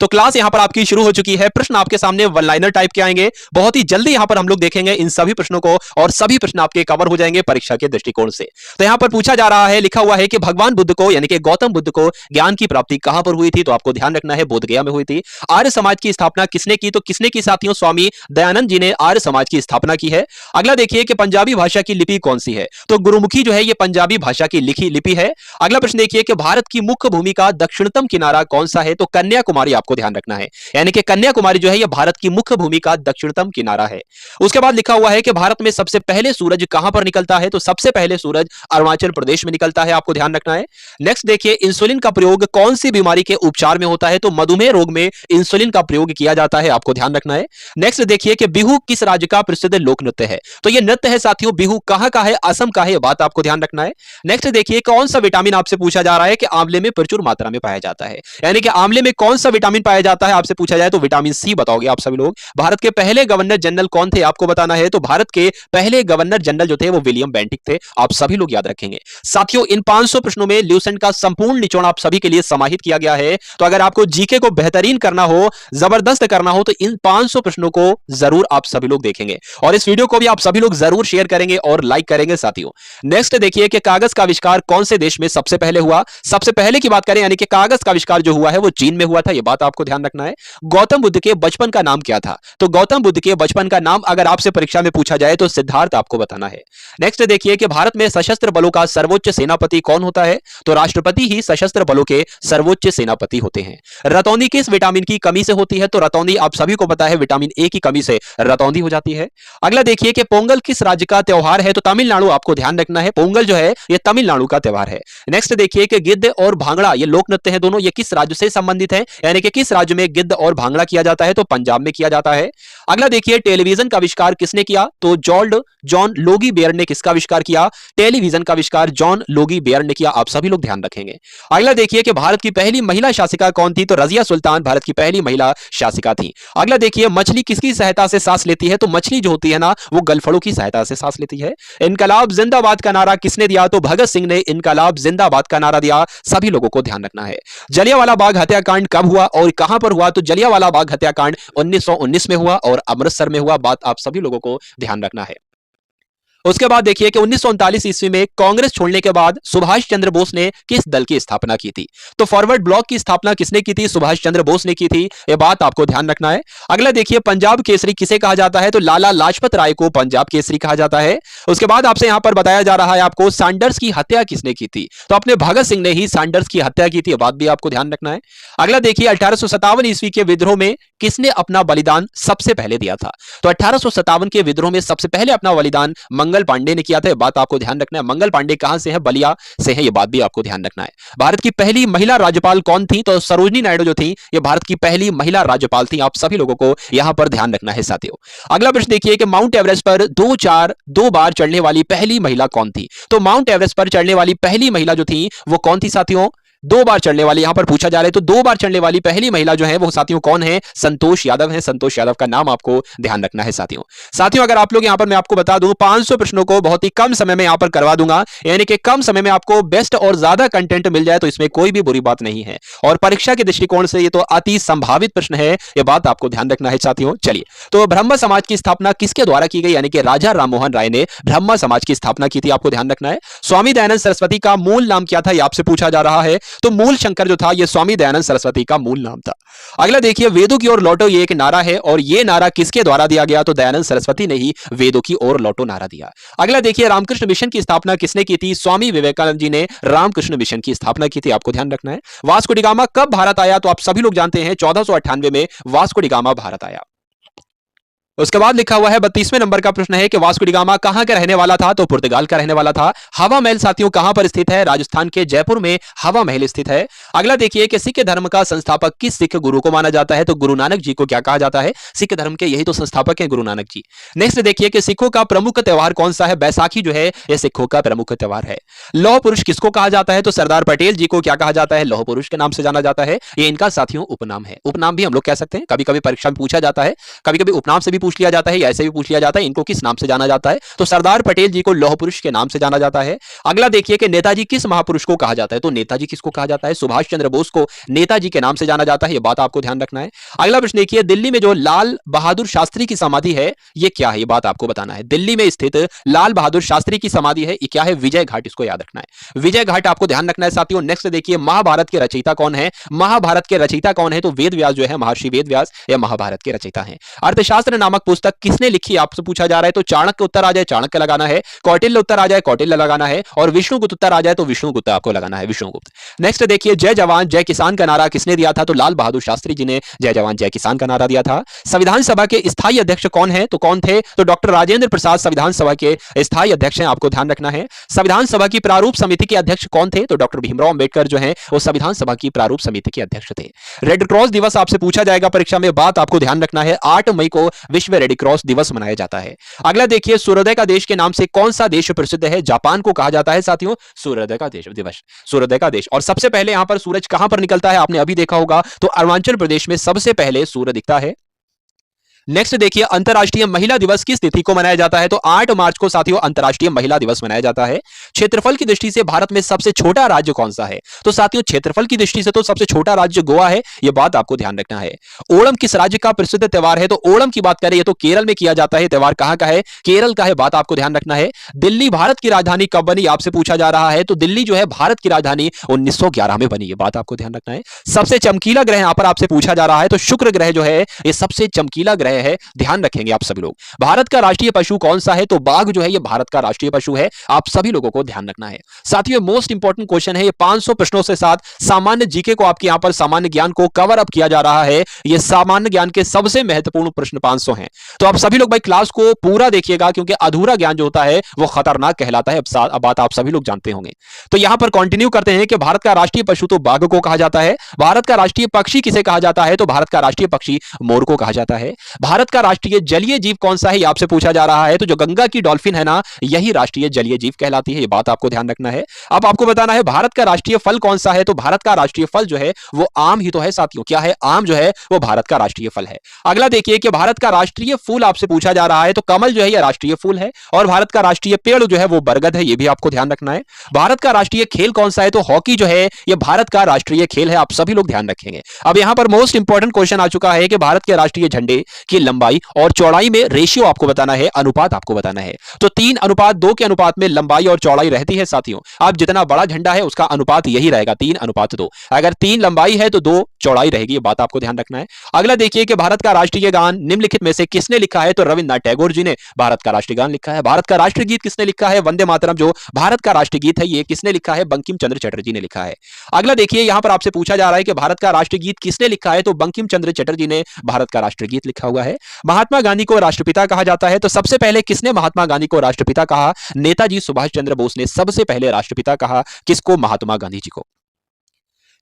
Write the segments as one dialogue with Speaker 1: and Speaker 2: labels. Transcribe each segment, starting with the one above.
Speaker 1: तो क्लास यहां पर आपकी शुरू हो चुकी है। प्रश्न आपके सामने वन लाइनर टाइप के आएंगे। बहुत ही जल्दी यहां पर हम लोग देखेंगे इन सभी प्रश्नों को और सभी प्रश्न आपके कवर हो जाएंगे परीक्षा के दृष्टिकोण से। तो यहां पर पूछा जा रहा है, लिखा हुआ है कि भगवान बुद्ध को यानी कि गौतम बुद्ध को ज्ञान की प्राप्ति कहां पर हुई थी? तो आपको ध्यान रखना है बोधगया में हुई थी। आर्य समाज की स्थापना किसने की? तो किसने की साथियों? स्वामी दयानंद जी ने आर्य समाज की स्थापना की है। अगला देखिए कि पंजाबी भाषा की लिपि कौन सी है? तो गुरुमुखी जो है ये पंजाबी भाषा की लिखी लिपि है। अगला प्रश्न देखिए कि भारत की मुख्य भूमि का दक्षिणतम किनारा कौन सा है? तो कन्याकुमारी आपको ध्यान रखना है, यानी कि कन्याकुमारी जो है यह भारत की मुख्य भूमि का दक्षिणतम किनारा है। उसके बाद लिखा हुआ है कि भारत में सबसे पहले सूरज कहां पर निकलता है? तो सबसे पहले सूरज अरुणाचल प्रदेश में निकलता है, आपको ध्यान रखना है। नेक्स्ट देखिए इंसुलिन का प्रयोग कौन सी बीमारी के उपचार में होता है? तो मधुमेह रोग में इंसुलिन का प्रयोग किया जाता है, आपको ध्यान रखना है। नेक्स्ट देखिए कि बिहू किस राज्य का प्रसिद्ध लोक नृत्य है? तो यह नृत्य है साथियों बिहू कहां का है? असम का है, यह बात आपको ध्यान रखना है। नेक्स्ट देखिए कौन सा विटामिन आपसे पूछा जा रहा है कि आंवले में प्रचुर मात्रा में पाया जाता है, यानी कि आंवले में कौन सा विटामिन पाया जाता है आपसे पूछा जाए तो विटामिन सी बताओगे आप सभी लोग। भारत के पहले गवर्नर जनरल कौन थे आपको बताना है? तो भारत के पहले गवर्नर जनरल जो थे वो विलियम बेंटिक थे, आप सभी लोग याद रखेंगे। साथियों इन 500 प्रश्नों में ल्यूसेंट का संपूर्ण निचोड़ आप सभी के लिए समाहित किया गया है। तो अगर आपको जीके को बेहतरीन करना हो, जबरदस्त करना हो, तो इन 500 प्रश्नों को जरूर आप सभी लोग देखेंगे और इस वीडियो को भी आप सभी लोग जरूर शेयर करेंगे और लाइक करेंगे साथियों। नेक्स्ट देखिए कि कागज का आविष्कार कौन से देश में सबसे पहले हुआ? सबसे पहले की बात करें यानी कि कागज का आविष्कार जो हुआ है वो चीन में हुआ था, यह बात आपको ध्यान रखना है। गौतम बुद्ध के बचपन का नाम क्या था? तो गौतम बुद्ध के बचपन का नाम अगर आपसे परीक्षा में पूछा जाए तो सिद्धार्थ आपको बताना है। नेक्स्ट देखिए कि भारत में सशस्त्र बलों का सर्वोच्च सेनापति कौन होता है? तो राष्ट्रपति ही सशस्त्र बलों के सर्वोच्च सेनापति होते हैं। रतौंधी किस विटामिन की कमी से होती है? तो रतौंधी आप सभी को पता है विटामिन ए की कमी से रतौंधी हो जाती है। अगला देखिए कि पोंगल किस राज्य का त्यौहार है? तो तमिलनाडु, आपको ध्यान रखना है पोंगल जो है यह तमिलनाडु का त्यौहार है। नेक्स्ट देखिए कि गिद्ध और भांगड़ा ये लोक नृत्य है दोनों, ये किस राज्य से संबंधित है, यानी कि किस राज्य में गिद्ध और भांगड़ा किया जाता है? तो पंजाब में किया जाता है। अगला देखिए टेलीविजन का आविष्कार किसने किया? तो जॉन लोगी बेयर ने किसका आविष्कार किया? टेलीविजन का आविष्कार जॉन लोगी बेयर ने किया, आप सभी लोग ध्यान रखेंगे। अगला देखिए कि भारत की पहली महिला शासिका कौन थी? तो रजिया सुल्तान भारत की पहली महिला शासिका थी। अगला देखिए मछली किसकी सहायता से सांस लेती है? तो मछली जो होती है ना वो गलफड़ों की सहायता से सांस लेती है। इनकलाब जिंदाबाद का नारा किसने दिया? तो भगत सिंह ने इनकलाब जिंदाबाद का नारा दिया, सभी लोगों को ध्यान रखना है। जलियांवाला बाग हत्याकांड कब हुआ और कहां पर हुआ? तो जलियांवाला बाग हत्याकांड 1919 में हुआ और अमृतसर में हुआ, बात आप सभी लोगों को ध्यान रखना है। उसके बाद देखिए कि 1939 ईस्वी में कांग्रेस छोड़ने के बाद सुभाष चंद्र बोस ने किस दल की स्थापना की थी? तो फॉरवर्ड ब्लॉक की स्थापना किसने की थी? सुभाष चंद्र बोस ने की थी, यह बात आपको ध्यान रखना है। अगला देखिए पंजाब केसरी किसे कहा जाता है? तो लाला लाजपत राय को पंजाब केसरी कहा जाता है। उसके बाद आपसे यहां पर बताया जा रहा है आपको सैंडर्स की हत्या किसने की थी? तो अपने भगत सिंह ने ही सैंडर्स की हत्या की थी, यह बात भी आपको ध्यान रखना है। अगला देखिए 1857 ईस्वी के विद्रोह में किसने अपना बलिदान सबसे पहले दिया था? तो 1857 के विद्रोह में सबसे पहले अपना बलिदान मंगल पांडे ने किया था, बात आपको ध्यान रखना है। मंगल पांडे कहां से है? बलिया से है, यह बात भी आपको ध्यान रखना है। भारत की पहली महिला राज्यपाल कौन थी? तो सरोजिनी नायडू जो थी ये भारत की पहली महिला राज्यपाल थी, आप सभी लोगों को यहां पर ध्यान रखना है साथियों। अगला प्रश्न देखिए कि माउंट एवरेस्ट पर दो बार चढ़ने वाली पहली महिला कौन थी? तो माउंट एवरेस्ट पर चढ़ने वाली पहली महिला जो थी वो कौन थी साथियों? 2 बार चढ़ने वाली यहां पर पूछा जा रहा है, तो 2 बार चढ़ने वाली पहली महिला जो है वो साथियों कौन है? संतोष यादव है। संतोष यादव का नाम आपको ध्यान रखना है साथियों। साथियों अगर आप लोग यहां पर मैं आपको बता दूं 500 प्रश्नों को बहुत ही कम समय में यहां पर करवा दूंगा, यानी कि कम समय में आपको बेस्ट और ज्यादा कंटेंट मिल जाए तो इसमें कोई भी बुरी बात नहीं है और परीक्षा के दृष्टिकोण से ये तो अति संभावित प्रश्न है, यह बात आपको ध्यान रखना है साथियों। चलिए तो ब्रह्म समाज की स्थापना किसके द्वारा की गई? यानी कि राजा राममोहन राय ने ब्रह्म समाज की स्थापना की थी, आपको ध्यान रखना है। स्वामी दयानंद सरस्वती का मूल नाम क्या था? यह आपसे पूछा जा रहा है, तो मूल शंकर था ये स्वामी दयानंद सरस्वती का मूल नाम था। अगला देखिए वेदों की ओर लौटो, ये एक नारा है और ये नारा किसके द्वारा दिया गया? तो दयानंद सरस्वती ने ही वेदों की ओर लौटो नारा दिया। अगला देखिए रामकृष्ण मिशन की स्थापना किसने की थी? स्वामी विवेकानंद जी ने रामकृष्ण मिशन की स्थापना की थी, आपको ध्यान रखना है। वास्को डी गामा कब भारत आया? तो आप सभी लोग जानते हैं 1498 में वास्को डी गामा भारत आया। उसके बाद लिखा हुआ है 32वें नंबर का प्रश्न है कि वास्को डी गामा कहां का रहने वाला था? तो पुर्तगाल का रहने वाला था। हवा महल साथियों कहां पर स्थित है? राजस्थान के जयपुर में हवा महल स्थित है। अगला देखिए कि सिख धर्म का संस्थापक किस सिख गुरु को माना जाता है? तो गुरु नानक जी को क्या कहा जाता है? सिख धर्म के यही तो संस्थापक है गुरु नानक जी। नेक्स्ट देखिए कि सिखों का प्रमुख त्यौहार कौन सा है? बैसाखी जो है यह सिखों का प्रमुख त्यौहार है। लौह पुरुष किसको कहा जाता है? तो सरदार पटेल जी को क्या कहा जाता है? लौह पुरुष के नाम से जाना जाता है। ये इनका साथियों उपनाम है, उपनाम भी हम लोग कह सकते हैं, कभी कभी परीक्षा में पूछा जाता है, कभी कभी उपनाम से भी पूछ लिया जाता है या ऐसे भी पूछ लिया जाता है, इनको किस नाम से जाना जाता है? तो सरदार पटेल जी को लौह पुरुष के नाम से जाना जाता है। अगला देखिए कि नेताजी किस महापुरुष को कहा जाता है? तो नेताजी किसको कहा जाता है? सुभाष चंद्र बोस को नेताजी के नाम से जाना जाता है, ये बात आपको ध्यान रखना है। अगला प्रश्न देखिए, दिल्ली में जो लाल बहादुर शास्त्री की समाधि है, ये क्या है? ये बात आपको बताना है। दिल्ली में स्थित लाल बहादुर शास्त्री की समाधि है, ये क्या है? विजय घाट, इसको याद रखना है। विजय घाट आपको ध्यान रखना है साथियों। नेक्स्ट देखिए, महाभारत के रचयिता कौन है? महाभारत के रचयिता कौन है? तो वेद व्यास जो है, महर्षि वेद व्यास या महाभारत के रचयिता हैं। अर्थशास्त्र नामक पुस्तक किसने लिखी, आपसे पूछा जा रहा है। तो चाणक्य उत्तर आ जाए, चाणक्य लगाना है। कौटिल्य उत्तर आ जाए, कौटिल्य लगाना है। और विष्णुगुप्त उत्तर आ जाए तो विष्णुगुप्त आपको लगाना है, विष्णुगुप्त। नेक्स्ट देखिए, जय जवान जय किसान का नारा किसने दिया था? तो लाल बहादुर शास्त्री जी ने जय जवान जय किसान का नारा दिया था। संविधान सभा के स्थायी अध्यक्ष कौन है? तो कौन थे? तो डॉक्टर राजेंद्र प्रसाद संविधान सभा के स्थायी अध्यक्ष हैं, आपको ध्यान रखना है। संविधान सभा की प्रारूप समिति के अध्यक्ष कौन थे? तो डॉक्टर भीमराव अंबेडकर जो है वो संविधान सभा की प्रारूप समिति के अध्यक्ष थे। रेड क्रॉस दिवस आपसे पूछा जाएगा परीक्षा में, बात आपको ध्यान रखना है। 8 मई को विश्व रेड क्रॉस दिवस मनाया जाता है। अगला देखिए, सूर्योदय का देश के नाम से कौन सा देश प्रसिद्ध है? जापान को कहा जाता है साथियों सूर्योदय का देश दिवस, सूर्योदय का देश। और सबसे पहले यहां पर सूरज कहां पर निकलता है? आपने अभी देखा होगा, तो अरुणाचल प्रदेश में सबसे पहले सूर्य दिखता है। नेक्स्ट देखिए, अंतरराष्ट्रीय महिला दिवस किस तिथि को मनाया जाता है? तो 8 मार्च को साथियों अंतरराष्ट्रीय महिला दिवस मनाया जाता है। क्षेत्रफल की दृष्टि से भारत में सबसे छोटा राज्य कौन सा है? तो साथियों क्षेत्रफल की दृष्टि से तो सबसे छोटा राज्य गोवा है, यह बात आपको ध्यान रखना है। ओणम किस राज्य का प्रसिद्ध त्योहार है? तो ओणम की बात करें, ये तो केरल में किया जाता है। त्योहार कहां का है? केरल का है, बात आपको ध्यान रखना है। दिल्ली भारत की राजधानी कब बनी, आपसे पूछा जा रहा है। तो दिल्ली जो है भारत की राजधानी 1911 में बनी, है बात आपको ध्यान रखना है। सबसे चमकीला ग्रह यहां पर आपसे पूछा जा रहा है, तो शुक्र ग्रह जो है ये सबसे चमकीला ग्रह है, ध्यान रखेंगे आप सभी लोग। भारत का राष्ट्रीय पशु कौन सा है? तो बाघ जो है ये भारत का राष्ट्रीय पशु है, आप सभी लोगों को ध्यान रखना है। साथियों मोस्ट इंपॉर्टेंट क्वेश्चन है, ये 500 प्रश्नों से साथ सामान्य जीके को आपके यहां पर सामान्य ज्ञान को कवर अप किया जा रहा है। ये सामान्य ज्ञान के सबसे महत्वपूर्ण प्रश्न 500 हैं, तो आप सभी लोग भाई क्लास को पूरा देखिएगा, क्योंकि अधूरा ज्ञान जो होता है वो खतरनाक कहलाता है। अब बात आप सभी लोग जानते होंगे। तो यहां पर कंटिन्यू करते हैं कि भारत का राष्ट्रीय पशु तो बाघ को कहा जाता है। भारत का राष्ट्रीय पक्षी किसे कहा जाता है? तो भारत का राष्ट्रीय पक्षी मोर को कहा जाता है। भारत का राष्ट्रीय जलीय जीव कौन सा है, ये आपसे पूछा जा रहा है। तो जो गंगा की डॉल्फिन है ना, यही राष्ट्रीय जलीय जीव कहलाती है, ये बात आपको ध्यान रखना है। अब आपको बताना है भारत का राष्ट्रीय फल कौन सा है? तो भारत का राष्ट्रीय फल जो है वो आम ही तो है साथियों। क्या है? आम जो है वो भारत का राष्ट्रीय फल है। अगला देखिए कि भारत का राष्ट्रीय फूल आपसे पूछा जा रहा है, तो कमल जो है यह राष्ट्रीय फूल है। और भारत का राष्ट्रीय पेड़ जो है वो बरगद है, ये भी आपको ध्यान रखना है। भारत का राष्ट्रीय खेल कौन सा है? तो हॉकी जो है ये भारत का राष्ट्रीय खेल है, आप सभी लोग ध्यान रखेंगे। अब यहां पर मोस्ट इंपॉर्टेंट क्वेश्चन आ चुका है कि भारत के राष्ट्रीय झंडे की लंबाई और चौड़ाई में रेशियो आपको बताना है, अनुपात आपको बताना है। तो 3:2 के अनुपात में लंबाई और चौड़ाई रहती है साथियों। अब जितना बड़ा झंडा है उसका अनुपात यही रहेगा, 3:2। अगर 3 लंबाई है तो 2 चौड़ाई रहेगी, ये बात आपको ध्यान रखना है। अगला देखिए कि भारत का राष्ट्रीय गान निम्नलिखित में से किसने लिखा है? तो रविन्द्रनाथ टैगोर जी ने भारत का राष्ट्रीय गान लिखा है। भारत का राष्ट्रीय गीत किसने लिखा है? वंदे मातरम जो भारत का राष्ट्रीय गीत है, ये किसने लिखा है? बंकिम चंद्र चटर्जी ने लिखा है। अगला देखिए यहां पर आपसे पूछा जा रहा है कि भारत का राष्ट्रीय गीत किसने लिखा है? तो बंकिम चंद्र चटर्जी ने भारत का राष्ट्रीय गीत लिखा हुआ है। महात्मा गांधी को राष्ट्रपिता कहा जाता है, तो सबसे पहले किसने महात्मा गांधी को राष्ट्रपिता कहा? नेताजी सुभाष चंद्र बोस ने सबसे पहले राष्ट्रपिता कहा। किसको? महात्मा गांधी जी को।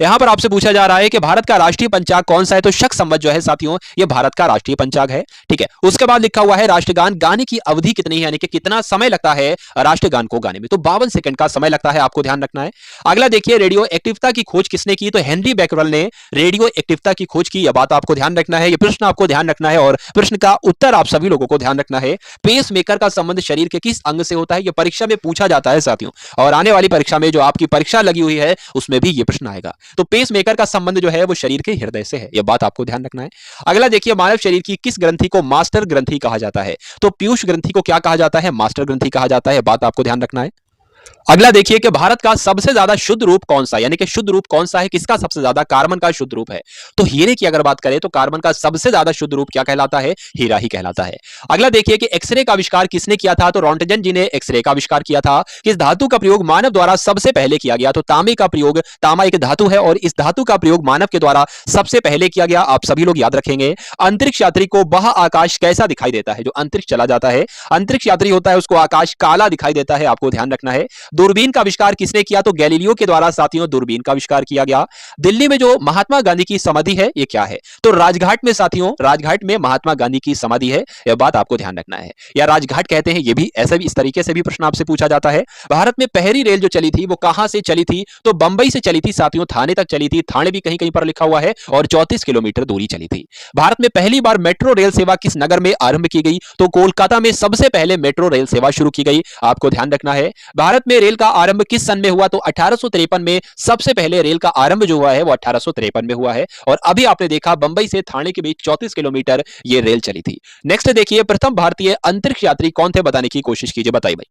Speaker 1: यहां पर आपसे पूछा जा रहा है कि भारत का राष्ट्रीय पंचांग कौन सा है? तो शक संवत जो है साथियों ये भारत का राष्ट्रीय पंचांग है, ठीक है। उसके बाद लिखा हुआ है राष्ट्रगान गाने की अवधि कितनी है, यानी कि कितना समय लगता है राष्ट्रगान को गाने में? तो 52 सेकंड का समय लगता है, आपको ध्यान रखना है। अगला देखिए रेडियो एक्टिवता की खोज किसने की? तो हेनरी बैकरल ने रेडियो एक्टिवता की खोज की, यह बात आपको ध्यान रखना है। यह प्रश्न आपको ध्यान रखना है और प्रश्न का उत्तर आप सभी लोगों को ध्यान रखना है। पेस मेकर का संबंध शरीर के किस अंग से होता है? यह परीक्षा में पूछा जाता है साथियों, और आने वाली परीक्षा में जो आपकी परीक्षा लगी हुई है उसमें भी यह प्रश्न आएगा। तो पेस मेकर का संबंध जो है वो शरीर के हृदय से है, यह बात आपको ध्यान रखना है। अगला देखिए मानव शरीर की किस ग्रंथि को मास्टर ग्रंथि कहा जाता है? तो पीयूष ग्रंथि को क्या कहा जाता है? मास्टर ग्रंथि कहा जाता है, बात आपको ध्यान रखना है। अगला देखिए कि भारत का सबसे ज्यादा शुद्ध रूप कौन सा है, यानी कि शुद्ध रूप कौन सा है, किसका सबसे ज्यादा? कार्बन का शुद्ध रूप है। तो हीरे की अगर बात करें तो कार्बन का सबसे ज्यादा शुद्ध रूप क्या कहलाता है? हीरा ही कहलाता है। अगला देखिए कि एक्सरे का आविष्कार किसने किया था? तो रोंटगन जी ने एक्सरे का आविष्कार किया था। किस धातु का प्रयोग मानव द्वारा सबसे पहले किया गया? तो तांबे का प्रयोग, तांबा एक धातु है और इस धातु का प्रयोग मानव के द्वारा सबसे पहले किया गया, आप सभी लोग याद रखेंगे। अंतरिक्ष यात्री को बाह्य आकाश कैसा दिखाई देता है? जो अंतरिक्ष चला जाता है, अंतरिक्ष यात्री होता है उसको आकाश काला दिखाई देता है, आपको ध्यान रखना है। दूरबीन का आविष्कार किसने किया? तो गैलीलियो के द्वारा साथियों दूरबीन का आविष्कार किया गया। दिल्ली में जो महात्मा गांधी की समाधि है ये क्या है? तो राजघाट में साथियों, राजघाट में महात्मा गांधी की समाधि है, यह बात आपको ध्यान रखना है। या राजघाट कहते हैं, ये भी ऐसे भी इस तरीके से भी प्रश्न आपसे पूछा जाता है। भारत में पहली रेल जो चली थी वो कहां से चली थी? तो बंबई से चली थी साथियों, थाने तक चली थी, थाने भी कहीं कहीं पर लिखा हुआ है, और 34 किलोमीटर दूरी चली थी। भारत में पहली बार मेट्रो रेल सेवा किस नगर में आरंभ की गई? तो कोलकाता में सबसे पहले मेट्रो रेल सेवा शुरू की गई, आपको ध्यान रखना है। भारत में रेल का आरंभ किस सन में हुआ? तो 1853 में सबसे पहले रेल का आरंभ जो हुआ है वो 1853 में हुआ है, और अभी आपने देखा बंबई से थाने के बीच 34 किलोमीटर ये रेल चली थी। नेक्स्ट देखिए, प्रथम भारतीय अंतरिक्ष यात्री कौन थे? बताने की कोशिश कीजिए, बताइए भाई।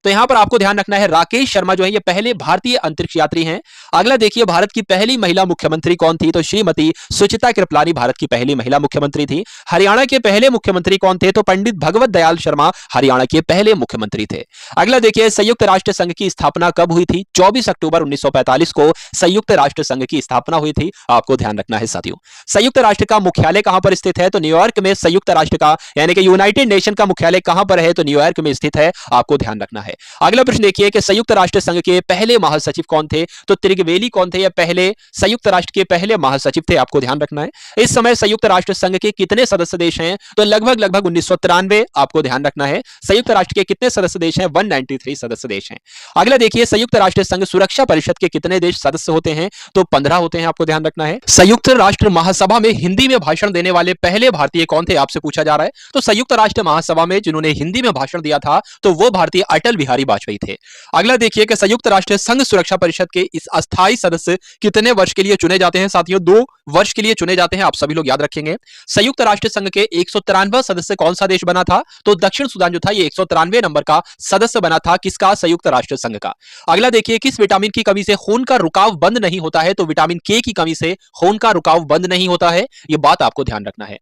Speaker 1: तो यहां पर आपको ध्यान रखना है, राकेश शर्मा जो है ये पहले भारतीय अंतरिक्ष यात्री हैं। अगला देखिए, भारत की पहली महिला मुख्यमंत्री कौन थी? तो श्रीमती सुचिता कृपलानी भारत की पहली महिला मुख्यमंत्री थी। हरियाणा के पहले मुख्यमंत्री कौन थे? तो पंडित भगवत दयाल शर्मा हरियाणा के पहले मुख्यमंत्री थे। अगला देखिए, संयुक्त राष्ट्र संघ की स्थापना कब हुई थी? 24 अक्टूबर 1945 को संयुक्त राष्ट्र संघ की स्थापना हुई थी, आपको ध्यान रखना है साथियों। संयुक्त राष्ट्र का मुख्यालय कहां पर स्थित है? तो न्यूयॉर्क में संयुक्त राष्ट्र का यानी कि यूनाइटेड नेशन का मुख्यालय कहां पर है? तो न्यूयॉर्क में स्थित है, आपको ध्यान रखना है। अगला प्रश्न देखिए कि संयुक्त राष्ट्र संघ के पहले महासचिव कौन थे? तो त्रिगवेली कौन थे? या पहले संयुक्त राष्ट्र के पहले महासचिव थे, आपको ध्यान रखना है। इस समय संयुक्त राष्ट्र संघ के कितने सदस्य देश हैं? तो लगभग 1993, आपको ध्यान रखना है। संयुक्त राष्ट्र के कितने सदस्य देश हैं? 193 सदस्य देश हैं। अगला देखिए, संयुक्त राष्ट्र संघ सुरक्षा परिषद के कितने देश सदस्य होते हैं? तो 15 होते हैं, आपको ध्यान रखना है। संयुक्त राष्ट्र महासभा में हिंदी में भाषण देने वाले पहले भारतीय कौन थे, आपसे पूछा जा रहा है। तो संयुक्त राष्ट्र महासभा में जिन्होंने हिंदी में भाषण दिया था तो वो भारतीय अटल बिहारी वाजपेयी थे। अगला देखिए कि संयुक्त राष्ट्र संघ सुरक्षा परिषद के इस अस्थायी सदस्य कितने वर्ष के लिए चुने जाते हैं? साथियों 2 वर्ष के लिए चुने जाते हैं, आप सभी लोग याद रखेंगे। संयुक्त राष्ट्र संघ के 193वां सदस्य कौन सा देश बना था? तो दक्षिण सूडान जो था ये 193वें नंबर का सदस्य बना था, किसका? संयुक्त राष्ट्र संघ का। अगला देखिए, किस विटामिन की कमी से खून का रुकाव बंद नहीं होता है? तो विटामिन के की कमी से खून का रुकाव बंद नहीं होता है, यह बात आपको ध्यान रखना है।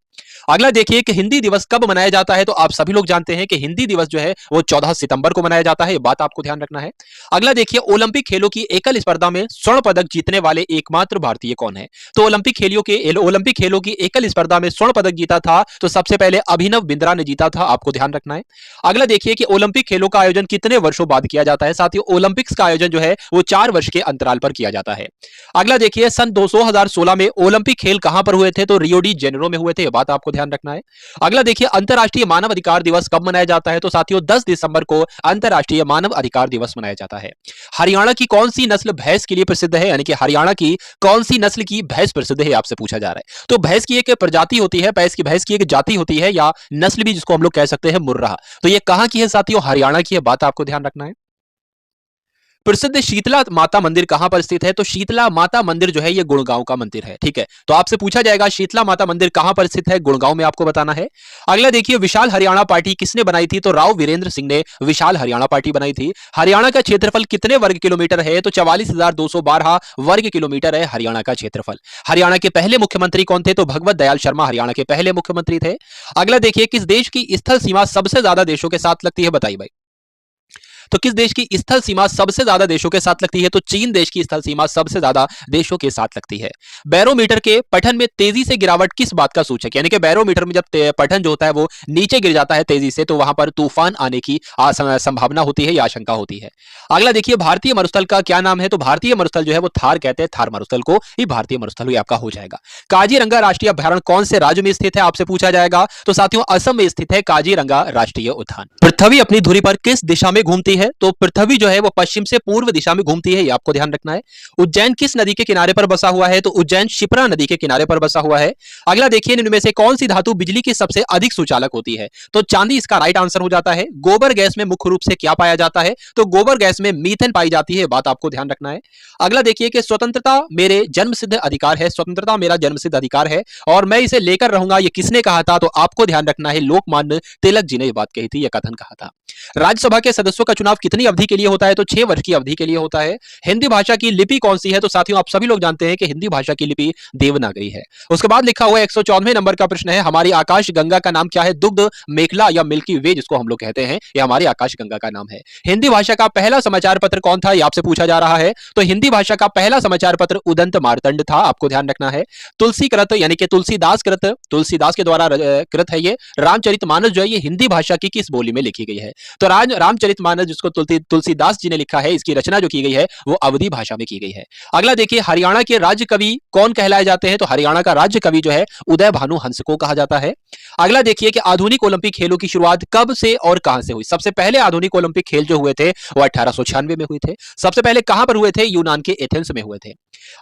Speaker 1: अगला देखिए कि हिंदी दिवस कब मनाया जाता है? तो आप सभी लोग जानते हैं कि हिंदी दिवस जो है वो 14 सितंबर को मनाया जाता है, ये बात आपको ध्यान रखना है। अगला देखिए, ओलंपिक खेलों की एकल स्पर्धा में स्वर्ण पदक जीतने वाले एकमात्र भारतीय कौन है? तो ओलंपिक खेलों की एकल स्पर्धा में स्वर्ण पदक जीता था तो सबसे पहले अभिनव बिंद्रा ने जीता था, आपको ध्यान रखना है। अगला देखिए कि ओलंपिक खेलों का आयोजन कितने वर्षों बाद किया जाता है? साथियों ओलंपिक्स का आयोजन जो है वो 4 वर्ष के अंतराल पर किया जाता है। अगला देखिए, सन 2016 में ओलंपिक खेल कहां पर हुए थे? तो रियो डी जेनेरो में हुए थे, ये बात आपको ध्यान रखना है। अगला देखिए, अंतरराष्ट्रीय मानव अधिकार दिवस कब मनाया जाता है? तो साथियों 10 दिसंबर को अंतरराष्ट्रीय मानव अधिकार दिवस मनाया जाता है। हरियाणा की कौन सी नस्ल भैंस के लिए प्रसिद्ध है? यानी कि हरियाणा की कौन सी नस्ल की भैंस प्रसिद्ध है, आपसे पूछा जा रहा है। तो भैंस की एक प्रजाति होती है, भैंस की एक जाति होती है या नस्ल भी जिसको हम लोग कह सकते हैं मुर्राह। तो ये कहां की है साथियों? हरियाणा की है, बात आपको ध्यान रखना है। प्रसिद्ध शीतला माता मंदिर कहां पर स्थित है? तो शीतला माता मंदिर जो है ये गुड़गांव का मंदिर है, ठीक है। तो आपसे पूछा जाएगा शीतला माता मंदिर कहां पर स्थित है? गुड़गांव में, आपको बताना है। अगला देखिए, विशाल हरियाणा पार्टी किसने बनाई थी? तो राव वीरेंद्र सिंह ने विशाल हरियाणा पार्टी बनाई थी। हरियाणा का क्षेत्रफल कितने वर्ग किलोमीटर है? तो 44,212 वर्ग किलोमीटर है हरियाणा का क्षेत्रफल। हरियाणा के पहले मुख्यमंत्री कौन थे? तो भगवत दयाल शर्मा हरियाणा के पहले मुख्यमंत्री थे। अगला देखिए, किस देश की स्थल सीमा सबसे ज्यादा देशों के साथ लगती है? बताइए भाई। तो किस देश की स्थल सीमा सबसे ज्यादा देशों के साथ लगती है? तो चीन देश की स्थल सीमा सबसे ज्यादा देशों के साथ लगती है। बैरोमीटर के पठन में तेजी से गिरावट किस बात का सूचक? यानी कि बैरोमीटर में जब पठन जो होता है वो नीचे गिर जाता है तेजी से, तो वहां पर तूफान आने की संभावना होती है या आशंका होती है। अगला देखिए, भारतीय मरुस्थल का क्या नाम है? तो भारतीय मरुस्थल जो है वो थार कहते हैं, थार मरुस्थल को ही भारतीय मरुस्थल ही आपका हो जाएगा। काजीरंगा राष्ट्रीय अभ्यारण्य कौन से राज्य में स्थित है? आपसे पूछा जाएगा। तो साथियों असम में स्थित है काजीरंगा राष्ट्रीय उद्यान। पृथ्वी अपनी धुरी पर किस दिशा में घूमती है? तो पृथ्वी जो है वो पश्चिम से पूर्व दिशा में घूमती है, ये आपको ध्यान रखना है। उज्जैन किस नदी के किनारे पर बसा हुआ है? तो उज्जैन शिप्रा नदी के किनारे पर बसा हुआ है। अगला देखिए, इनमें से कौन सी धातु बिजली की सबसे अधिक सुचालक होती है? तो चांदी इसका राइट आंसर हो जाता है। गोबर गैस में मुख्य रूप से क्या पाया जाता है? तो गोबर गैस में मीथेन पाई जाती है, बात आपको ध्यान रखना है। अगला देखिए कि स्वतंत्रता मेरे जन्मसिद्ध अधिकार है, स्वतंत्रता मेरा जन्मसिद्ध अधिकार है और मैं इसे लेकर रहूंगा, ये किसने कहा था? तो आपको ध्यान रखना है, लोकमान्य तिलक जी ने यह बात कही थी, यह कथन कहा था। राज्यसभा के सदस्यों का चुनाव कितनी अवधि के लिए होता है? तो 6 वर्ष की अवधि के लिए होता है। हिंदी भाषा की लिपि कौन सी है? तो साथियों आप सभी लोग जानते हैं कि हिंदी भाषा की लिपि देवनागरी है। उसके बाद लिखा हुआ 114वें नंबर का प्रश्न है, हमारी आकाश गंगा का नाम क्या है? दुग्ध मेखला या मिल्की वे जिसको हम लोग कहते हैं, यह हमारी आकाश गंगा का नाम है। हिंदी भाषा का पहला समाचार पत्र कौन था? यह आपसे पूछा जा रहा है। तो हिंदी भाषा का पहला समाचार पत्र उदंत मार्तंड था, आपको ध्यान रखना है। तुलसी कृत यानी कि तुलसीदास कृत, तुलसीदास के द्वारा कृत है ये। रामचरितमानस जो है ये हिंदी भाषा की किस बोली में लिखी गई है? तो रामचरितमानस जिसको तुलसीदास जी ने लिखा है, इसकी रचना जो की गई है वो अवधी भाषा में की गई है। अगला देखिए, हरियाणा के राज्य कवि कौन कहलाए जाते हैं? तो हरियाणा का राज्य कवि जो है उदय भानु हंस को कहा जाता है। अगला देखिए कि आधुनिक ओलंपिक खेलों की शुरुआत कब से और कहां से हुई? सबसे पहले आधुनिक ओलंपिक खेल जो हुए थे वो 1896 में हुए थे। सबसे पहले कहां पर हुए थे? यूनान के एथेंस में हुए थे।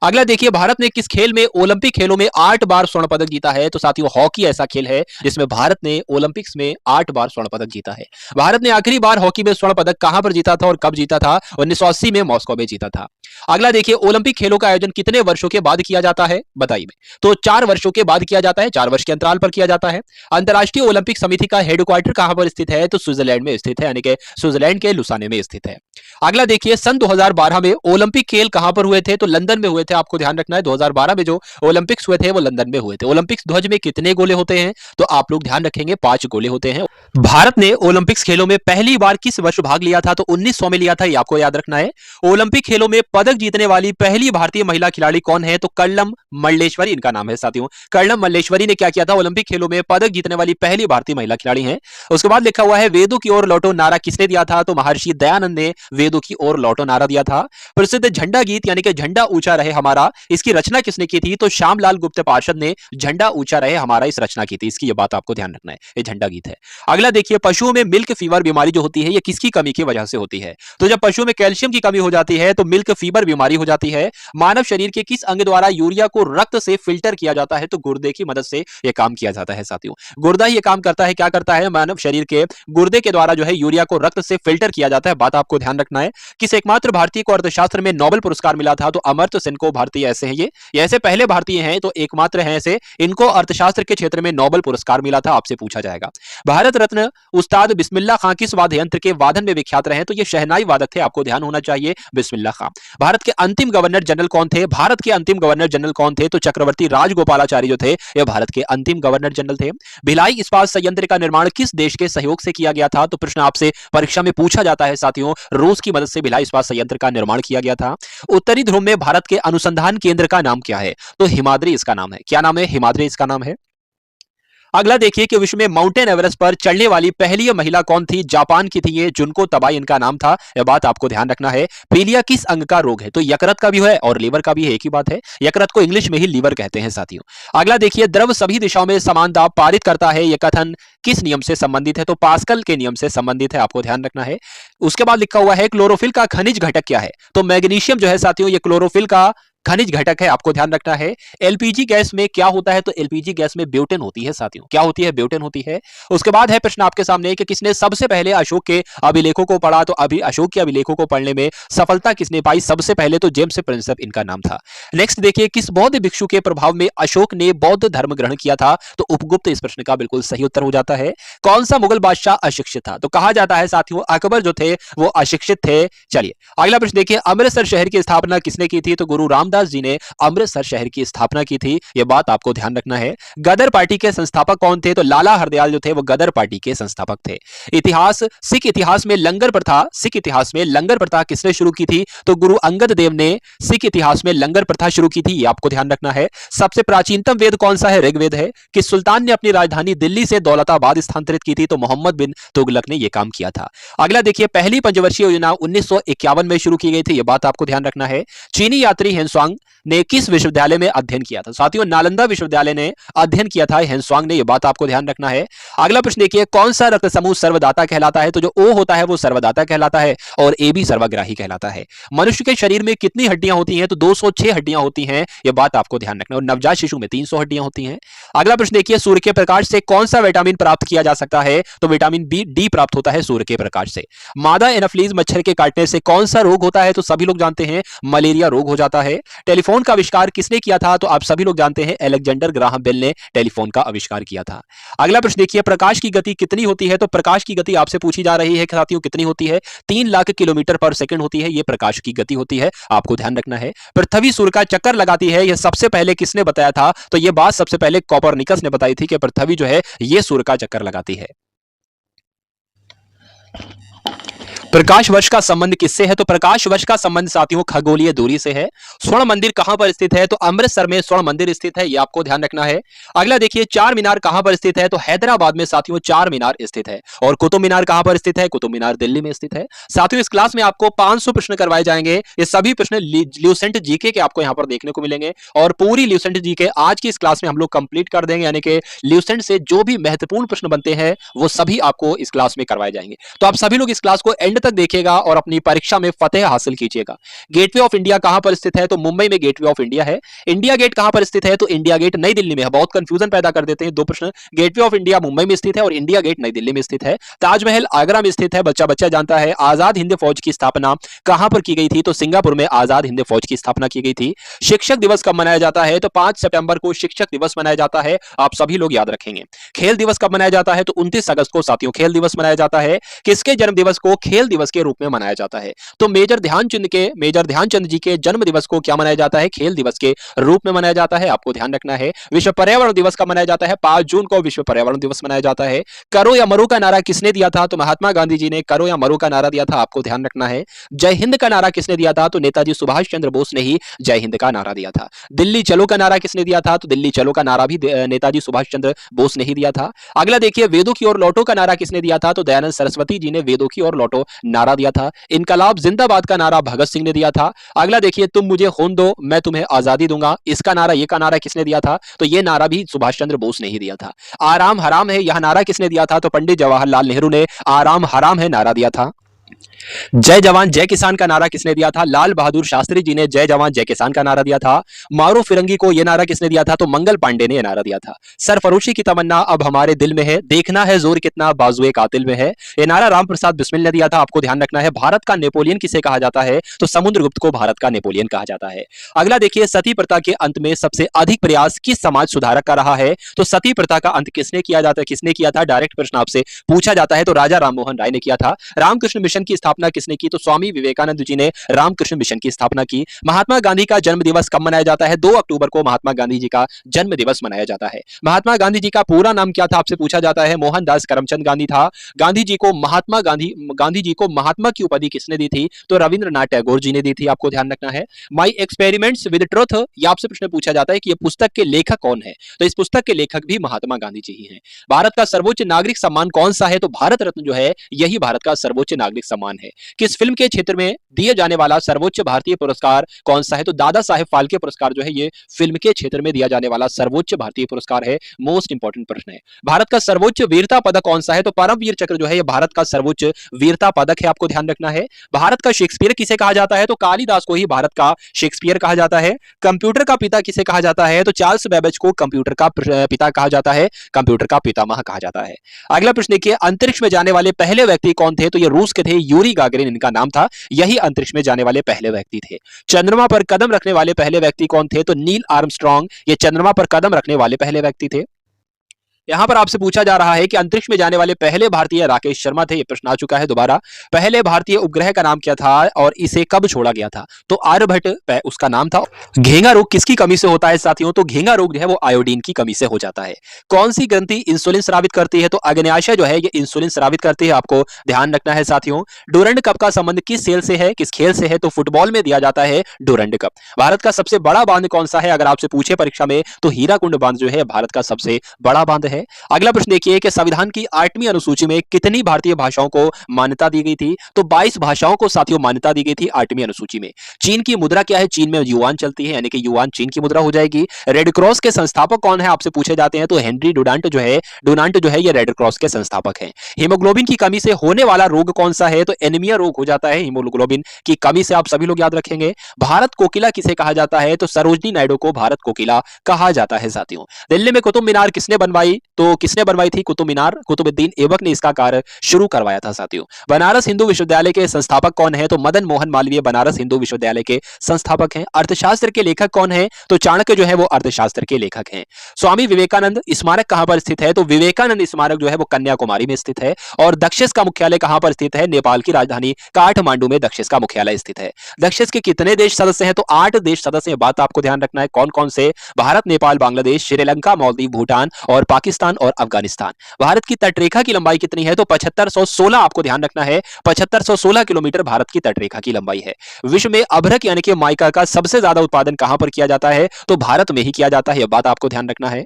Speaker 1: अगला देखिए, भारत ने किस खेल में ओलंपिक खेलों में 8 बार स्वर्ण पदक जीता है? तो साथियों, हॉकी ऐसा खेल है जिसमें भारत ने ओलंपिक्स में 8 बार स्वर्ण पदक जीता है। भारत ने आखिरी बार हॉकी में स्वर्ण पदक कहां पर जीता था और कब जीता था? 1980 में मॉस्को में जीता था। अगला देखिए, ओलंपिक खेलों का आयोजन कितने वर्षों के बाद किया जाता है? बताइए। तो 4 वर्षों के बाद किया जाता है, 4 वर्ष के अंतराल पर किया जाता है। अंतर्राष्ट्रीय ओलंपिक समिति का हेडक्वार्टर कहां पर स्थित है? तो स्विट्जरलैंड में स्थित है, यानी कि स्विट्जरलैंड के लुसाने में स्थित है। अगला देखिए, सन 2012 में ओलंपिक खेल कहां पर हुए थे? तो लंदन में हुए थे। आपको ध्यान रखना है, 2012 में जो ओलंपिक्स हुए थे वो लंदन में हुए थे। ओलंपिक्स ध्वज में कितने गोले होते हैं? तो आप लोग ध्यान रखेंगे, 5 गोले होते हैं। भारत ने ओलंपिक्स खेलों में पहली बार किस वर्ष भाग लिया था? तो 1900 में लिया था, ये आपको याद रखना है। ओलंपिक खेलों में पदक जीतने वाली पहली भारतीय महिला खिलाड़ी कौन है? तो कर्णम मल्लेश्वरी इनका नाम है साथियों। कर्णम मल्लेश्वरी ने क्या किया था? ओलंपिक खेलों में पदक जीतने वाली पहली भारतीय महिला खिलाड़ी हैं। उसके बाद लिखा हुआ है, वेदों की ओर लौटो नारा किसने दिया था? तो महर्षि दयानंद ने वेदों की ओर लौटो नारा दिया था। प्रसिद्ध झंडा गीत यानी कि झंडा ऊंचा रहे हमारा, इसकी रचना किसने की थी? तो श्यामलाल गुप्त पार्षद ने झंडा ऊंचा रहे हमारा इस रचना की थी। इसकी ये बात आपको ध्यान रखना है, ये झंडा गीत है। अगला देखिए, पशुओं में मिल्क फीवर बीमारी जो होती है ये किसकी कमी की वजह से होती है? तो जब पशुओं में कैल्शियम की कमी हो जाती है तो मिल्क फीवर बीमारी हो जाती है। मानव शरीर के किस अंग द्वारा यूरिया को रक्त से फिल्टर किया जाता है? तो गुर्दे की मदद से यह काम किया जाता है साथियों। गुर्दा ही ये काम करता है। क्या करता है? मानव शरीर के गुर्दे के द्वारा जो है यूरिया को रक्त से फिल्टर किया जाता है। बात आपको ध्यान रखना है। किस एकमात्र भारतीय को अर्थशास्त्र में नोबेल पुरस्कार मिला था? तो अमर्त्य सेन को। भारतीय ऐसे हैं, ये ऐसे पहले भारतीय हैं तो एकमात्र हैं ऐसे, इनको अर्थशास्त्र के क्षेत्र में नोबेल पुरस्कार मिला था। आपसे पूछा जाएगा। भारत रत्न उस्ताद बिस्मिल्लाह खां किस वाद्य यंत्र के वादन में विख्यात रहे? तो ये शहनाई वादक थे। आपको ध्यान होना चाहिए, बिस्मिल्लाह खां। भारत के अंतिम गवर्नर जनरल कौन थे? भारत के अंतिम गवर्नर जनरल कौन थे? तो चक्रवर्ती राजगोपालाचारी जो थे ये भारत के अंतिम गवर्नर जनरल थे। भिलाई इस्पात संयंत्र का निर्माण किस देश के सहयोग से किया गया था? तो प्रश्न आपसे परीक्षा में पूछा जाता है साथियों। रूस की मदद से भिलाई इस्पात संयंत्र का निर्माण किया गया था। उत्तरी ध्रुव में भारत के अनुसंधान केंद्र का नाम क्या है? तो हिमाद्री इसका नाम है। क्या नाम है? हिमाद्री इसका नाम है। अगला देखिए कि विश्व में माउंटेन एवरेस्ट पर चढ़ने वाली पहली महिला कौन थी? जापान की थी ये, जुनको तबाई इनका नाम था। यह बात आपको ध्यान रखना है। पीलिया किस अंग का रोग है? तो यकृत का भी है और लीवर का भी है, एक ही बात है। यकृत को इंग्लिश में ही लीवर कहते हैं साथियों। अगला देखिए, द्रव सभी दिशाओं में समान दाब पारित करता है, यह कथन किस नियम से संबंधित है? तो पास्कल के नियम से संबंधित है, आपको ध्यान रखना है। उसके बाद लिखा हुआ है, क्लोरोफिल का खनिज घटक क्या है? तो मैग्नीशियम जो है साथियों, ये क्लोरोफिल का खनिज घटक है, आपको ध्यान रखना है। एलपीजी गैस में क्या होता है? तो एलपीजी गैस में ब्यूटेन होती है साथियों। क्या होती है? ब्यूटेन होती है। उसके बाद है प्रश्न आपके सामने कि किसने सबसे पहले अशोक के अभिलेखों को पढ़ा? तो अभी अशोक के अभिलेखों को पढ़ने में सफलता किसने पाई सबसे पहले? तो जेम्स प्रिंसेप इनका नाम था। नेक्स्ट देखिए, किस बौद्ध भिक्षु के प्रभाव में अशोक ने बौद्ध धर्म ग्रहण किया था? तो उपगुप्त इस प्रश्न का बिल्कुल सही उत्तर हो जाता है। कौन सा मुगल बादशाह अशिक्षित था? तो कहा जाता है साथियों अकबर जो थे वो अशिक्षित थे। चलिए अगला प्रश्न देखिए, अमृतसर शहर की स्थापना किसने की थी? तो गुरु रामदास जी ने अमृतसर शहर की स्थापना की थी। यह बात आपको ध्यान रखना है। गदर पार्टी के संस्थापक कौन थे? तो लाला हरदयाल जो थे वो गदर पार्टी के संस्थापक थे। इतिहास, सिख इतिहास में लंगर प्रथा किसने शुरू की थी? तो गुरु अंगद देव ने सिख इतिहास में लंगर प्रथा शुरू की थी। ये आपको ध्यान रखना है। सबसे प्राचीनतम वेद कौन सा है? ऋग्वेद है। किस सुल्तान ने अपनी राजधानी दिल्ली से दौलताबाद स्थानांतरित की थी? तो मोहम्मद बिन तुगलक ने यह काम किया था। अगला देखिए, पहली पंचवर्षीय योजना 1951 में शुरू की गई थी। यह बात आपको ध्यान रखना है। चीनी यात्री हेनसुआंग ने किस विश्वविद्यालय में अध्ययन किया था? साथियों नालंदा विश्वविद्यालय ने अध्ययन किया था हेनसुआंग ने। यह बात आपको ध्यान रखना है। अगला प्रश्न देखिए, कौन सा रक्त समूह सर्वदाता कहलाता है? तो जो O होता है वो सर्वदाता कहलाता है और A भी सर्वग्राही कहलाता है। मनुष्य के शरीर में कितनी हड्डियां होती हैं? तो 206 हड्डियां होती हैं। यह बात आपको ध्यान रखना है। और नवजात शिशु में 300 हड्डियां होती हैं। अगला प्रश्न देखिए, सूर्य के प्रकाश से कौन सा विटामिन प्राप्त किया जा सकता है? तो विटामिन डी प्राप्त होता है सूर्य के प्रकाश से। मादा एनाफ्लीज मच्छर के काटने से कौन सा रोग होता है? तो सभी लोग जानते हैं मलेरिया रोग हो जाता है। टेलीफोन का आविष्कार किसने किया था? तो आप सभी लोग जानते हैं अलेक्जेंडर ग्राहम बेल ने टेलीफोन का आविष्कार किया था। अगला प्रश्न देखिए, प्रकाश की गति कितनी होती है? तो प्रकाश की गति आपसे पूछी जा रही है साथियों कितनी होती है? 3 लाख किलोमीटर पर सेकंड होती है। यह प्रकाश की गति होती है, आपको ध्यान रखना है। पृथ्वी सूर्य का चक्कर लगाती है, यह सबसे पहले किसने बताया था? तो यह बात सबसे पहले कोपरनिकस ने बताई थी कि पृथ्वी जो है यह सूर्य का चक्कर लगाती है। प्रकाश वर्ष का संबंध किससे है? तो प्रकाश वर्ष का संबंध साथियों खगोलीय दूरी से है। स्वर्ण मंदिर कहां पर स्थित है? तो अमृतसर में स्वर्ण मंदिर स्थित है, यह आपको ध्यान रखना है। अगला देखिए, चार मीनार कहां पर स्थित है? तो हैदराबाद में साथियों चार मीनार स्थित है। और कुतुब मीनार कहां पर स्थित है? कुतुब मीनार दिल्ली में स्थित है। साथियों, इस क्लास में आपको 500 प्रश्न करवाए जाएंगे। ये सभी प्रश्न ल्यूसेंट जीके के आपको यहां पर देखने को मिलेंगे और पूरी ल्यूसेंट जीके आज की इस क्लास में हम लोग कंप्लीट कर देंगे, यानी कि ल्यूसेंट से जो भी महत्वपूर्ण प्रश्न बनते हैं वो सभी आपको इस क्लास में करवाए जाएंगे। तो आप सभी लोग इस क्लास को एंड तक देखिएगा और अपनी परीक्षा में फतेह हासिल कीजिएगा। गेटवे ऑफ इंडिया कहां पर स्थित है? तो मुंबई में गेटवे ऑफ इंडिया है। इंडिया गेट कहां पर स्थित है? तो इंडिया गेट नई दिल्ली में है। बहुत कंफ्यूजन पैदा कर देते हैं दो प्रश्न। गेटवे ऑफ इंडिया मुंबई में स्थित है और इंडिया गेट नई दिल्ली में स्थित है। ताजमहल आगरा में स्थित है, बच्चा बच्चा जानता है। आजाद हिंद फौज की स्थापना कहां पर की गई थी? तो सिंगापुर में आजाद हिंद फौज की स्थापना की गई थी। शिक्षक दिवस कब मनाया जाता है? तो 5 सितंबर को शिक्षक दिवस मनाया जाता है, आप सभी लोग याद रखेंगे। खेल दिवस कब मनाया जाता है? तो 29 अगस्त को साथियों खेल दिवस मनाया जाता है। किसके जन्म दिवस को खेल दिवस के रूप में मनाया जाता है? तो मेजर ध्यानचंद जी के जन्म दिवस को क्या मनाया जाता है? खेल दिवस के रूप में मनाया जाता है, आपको ध्यान रखना है। विश्व पर्यावरण दिवस कब मनाया जाता है? 5 जून को विश्व पर्यावरण दिवस मनाया जाता है। करो या मरो का नारा किसने दिया था? तो महात्मा गांधी जी ने करो या मरो का नारा दिया था, आपको ध्यान रखना है। जय हिंद का नारा किसने दिया था? तो नेताजी सुभाष चंद्र बोस ने ही जय हिंद का नारा दिया था। दिल्ली चलो का नारा किसने दिया था? तो दिल्ली चलो का नारा भी नेताजी सुभाष चंद्र बोस ने ही दिया था। अगला देखिए, वेदों की ओर लौटो का नारा किसने दिया था? तो दयानंद सरस्वती जी ने वेदों की ओर लौटो नारा दिया था। इनकलाब जिंदाबाद का नारा भगत सिंह ने दिया था। अगला देखिए, तुम मुझे खून दो मैं तुम्हें आजादी दूंगा, इसका नारा ये का नारा किसने दिया था? तो ये नारा भी सुभाष चंद्र बोस ने ही दिया था। आराम हराम है यह नारा किसने दिया था? तो पंडित जवाहरलाल नेहरू ने आराम हराम है नारा दिया था। जय जवान जय किसान का नारा किसने दिया था? लाल बहादुर शास्त्री जी ने जय जवान जय किसान का नारा दिया था। मारो फिरंगी को यह नारा किसने दिया था? तो मंगल पांडे ने यह नारा दिया था। सरफरोशी की तमन्ना अब हमारे दिल में है, देखना है जोर कितना बाजुए कातिल में है, यह नारा राम प्रसाद बिस्मिल ने दिया था, आपको ध्यान रखना है। भारत का नेपोलियन किसे कहा जाता है? तो समुद्रगुप्त को भारत का नेपोलियन कहा जाता है। अगला देखिए, सती प्रथा के अंत में सबसे अधिक प्रयास किस समाज सुधारक का रहा है? तो सती प्रथा का अंत किसने किया जाता है, किसने किया था? डायरेक्ट प्रश्न आपसे पूछा जाता है, तो राजा राममोहन राय ने किया था। रामकृष्ण मिशन की स्थापना किसने की? तो स्वामी विवेकानंद जी ने रामकृष्ण मिशन की स्थापना की। महात्मा गांधी का जन्म दिवस कब मनाया जाता है? 2 अक्टूबर को महात्मा गांधी जी का जन्म दिवस मनाया जाता है। महात्मा गांधी जी का पूरा नाम क्या था? आपसे पूछा जाता है। मोहनदास करमचंद गांधी था। गांधी जी को महात्मा की उपाधि किसने दी थी? तो रविंद्रनाथ टैगोर जी ने दी थी, आपको ध्यान रखना है। माई एक्सपेरिमेंट्स विद ट्रुथ, ये आपसे प्रश्न पूछा जाता है कि ये पुस्तक के लेखक कौन है? तो इस पुस्तक के लेखक भी महात्मा गांधी जी ही हैं। भारत का सर्वोच्च नागरिक सम्मान कौन सा है? तो भारत रत्न जो है यही भारत का सर्वोच्च नागरिक सम्मान है। किस फिल्म के क्षेत्र में दिए जाने वाला सर्वोच्च भारतीय पुरस्कार कौन सा है? तो दादा साहेब फाल्के पुरस्कार जो है ये फिल्म के क्षेत्र में दिया जाने वाला सर्वोच्च भारतीय पुरस्कार है। मोस्ट इंपोर्टेंट प्रश्न है। भारत का सर्वोच्च वीरता पदक कौन सा है? तो परमवीर चक्र जो है ये भारत का सर्वोच्च वीरता पदक है, आपको ध्यान रखना है। भारत का शेक्सपियर किसे कहा जाता है? तो कालिदास को ही भारत का शेक्सपियर कहा जाता है। कंप्यूटर का पिता किसे कहा जाता है? तो चार्ल्स बेबेज को कंप्यूटर का पिता कहा जाता है, कंप्यूटर का पितामह कहा जाता है। अगला प्रश्न देखिए, अंतरिक्ष में जाने वाले पहले व्यक्ति कौन थे? तो ये रूस के थे, यूरी गागरिन इनका नाम था, यही अंतरिक्ष में जाने वाले पहले व्यक्ति थे। चंद्रमा पर कदम रखने वाले पहले व्यक्ति कौन थे? तो नील आर्मस्ट्रांग, ये चंद्रमा पर कदम रखने वाले पहले व्यक्ति थे। यहां पर आपसे पूछा जा रहा है कि अंतरिक्ष में जाने वाले पहले भारतीय राकेश शर्मा थे, ये प्रश्न आ चुका है दोबारा। पहले भारतीय उपग्रह का नाम क्या था और इसे कब छोड़ा गया था? तो आर्यभट्ट उसका नाम था। घेंगा रोग किसकी कमी से होता है साथियों? तो घेंगा रोग जो है वो आयोडीन की कमी से हो जाता है। कौन सी ग्रंथि इंसुलिन स्रावित करती है? तो अग्न्याशय जो है ये इंसुलिन स्रावित करती है, आपको ध्यान रखना है साथियों। डूरंड कप का संबंध किस खेल से है, किस खेल से है? तो फुटबॉल में दिया जाता है डूरंड कप। भारत का सबसे बड़ा बांध कौन सा है? अगर आपसे पूछे परीक्षा में तो हीराकुंड बांध जो है भारत का सबसे बड़ा बांध है। अगला प्रश्न देखिए कि संविधान की 8वीं अनुसूची में कितनी भारतीय भाषाओं को मान्यता दी गई थी? तो 22 भाषाओं को साथियों मान्यता दी गई थी 8वीं अनुसूची में। चीन की मुद्रा क्या है? चीन में युआन चलती है, यानी कि युआन चीन की मुद्रा हो जाएगी। रेड क्रॉस के संस्थापक कौन है आपसे पूछे जाते हैं? तो हेनरी डुनांट जो है ये रेड क्रॉस के संस्थापक हैं। हीमोग्लोबिन की कमी से होने वाला रोग कौन सा है? तो एनीमिया रोग हो जाता है हीमोग्लोबिन की कमी से, आप सभी लोग याद रखेंगे। भारत कोकिला किसे कहा जाता है? तो सरोजनी नायडू को भारत कोकिला कहा जाता है साथियों। दिल्ली में कुतुब मीनार किसने बनवाई? तो किसने बनवाई थी कुतुब मीनार? कुतुबुद्दीन ऐबक ने इसका कार्य शुरू करवाया था साथियों। बनारस हिंदू विश्वविद्यालय के संस्थापक कौन है? तो मदन मोहन मालवीय बनारस हिंदू विश्वविद्यालय के संस्थापक हैं। अर्थशास्त्र के लेखक कौन है? तो चाणक्य जो है वो अर्थशास्त्र के लेखक हैं। स्वामी विवेकानंद स्मारक कहां पर स्थित है? तो विवेकानंद स्मारक जो है वो कन्याकुमारी में स्थित है। और दक्षिस का मुख्यालय कहां पर स्थित है? नेपाल की राजधानी काठमांडू में दक्षिस का मुख्यालय स्थित है। दक्षिस के कितने देश सदस्य हैं? तो 8 देश सदस्य हैं। बात आपको ध्यान रखना है कौन कौन से? भारत, नेपाल, बांग्लादेश, श्रीलंका, मालदीव, भूटान और पाकिस्तान पाकिस्तान और अफगानिस्तान। भारत की तटरेखा की लंबाई कितनी है? तो 7516, आपको ध्यान रखना है 7516 किलोमीटर भारत की तटरेखा की लंबाई है। विश्व में अभ्रक यानी कि माइका का सबसे ज्यादा उत्पादन कहां पर किया जाता है? तो भारत में ही किया जाता है, यह बात आपको ध्यान रखना है।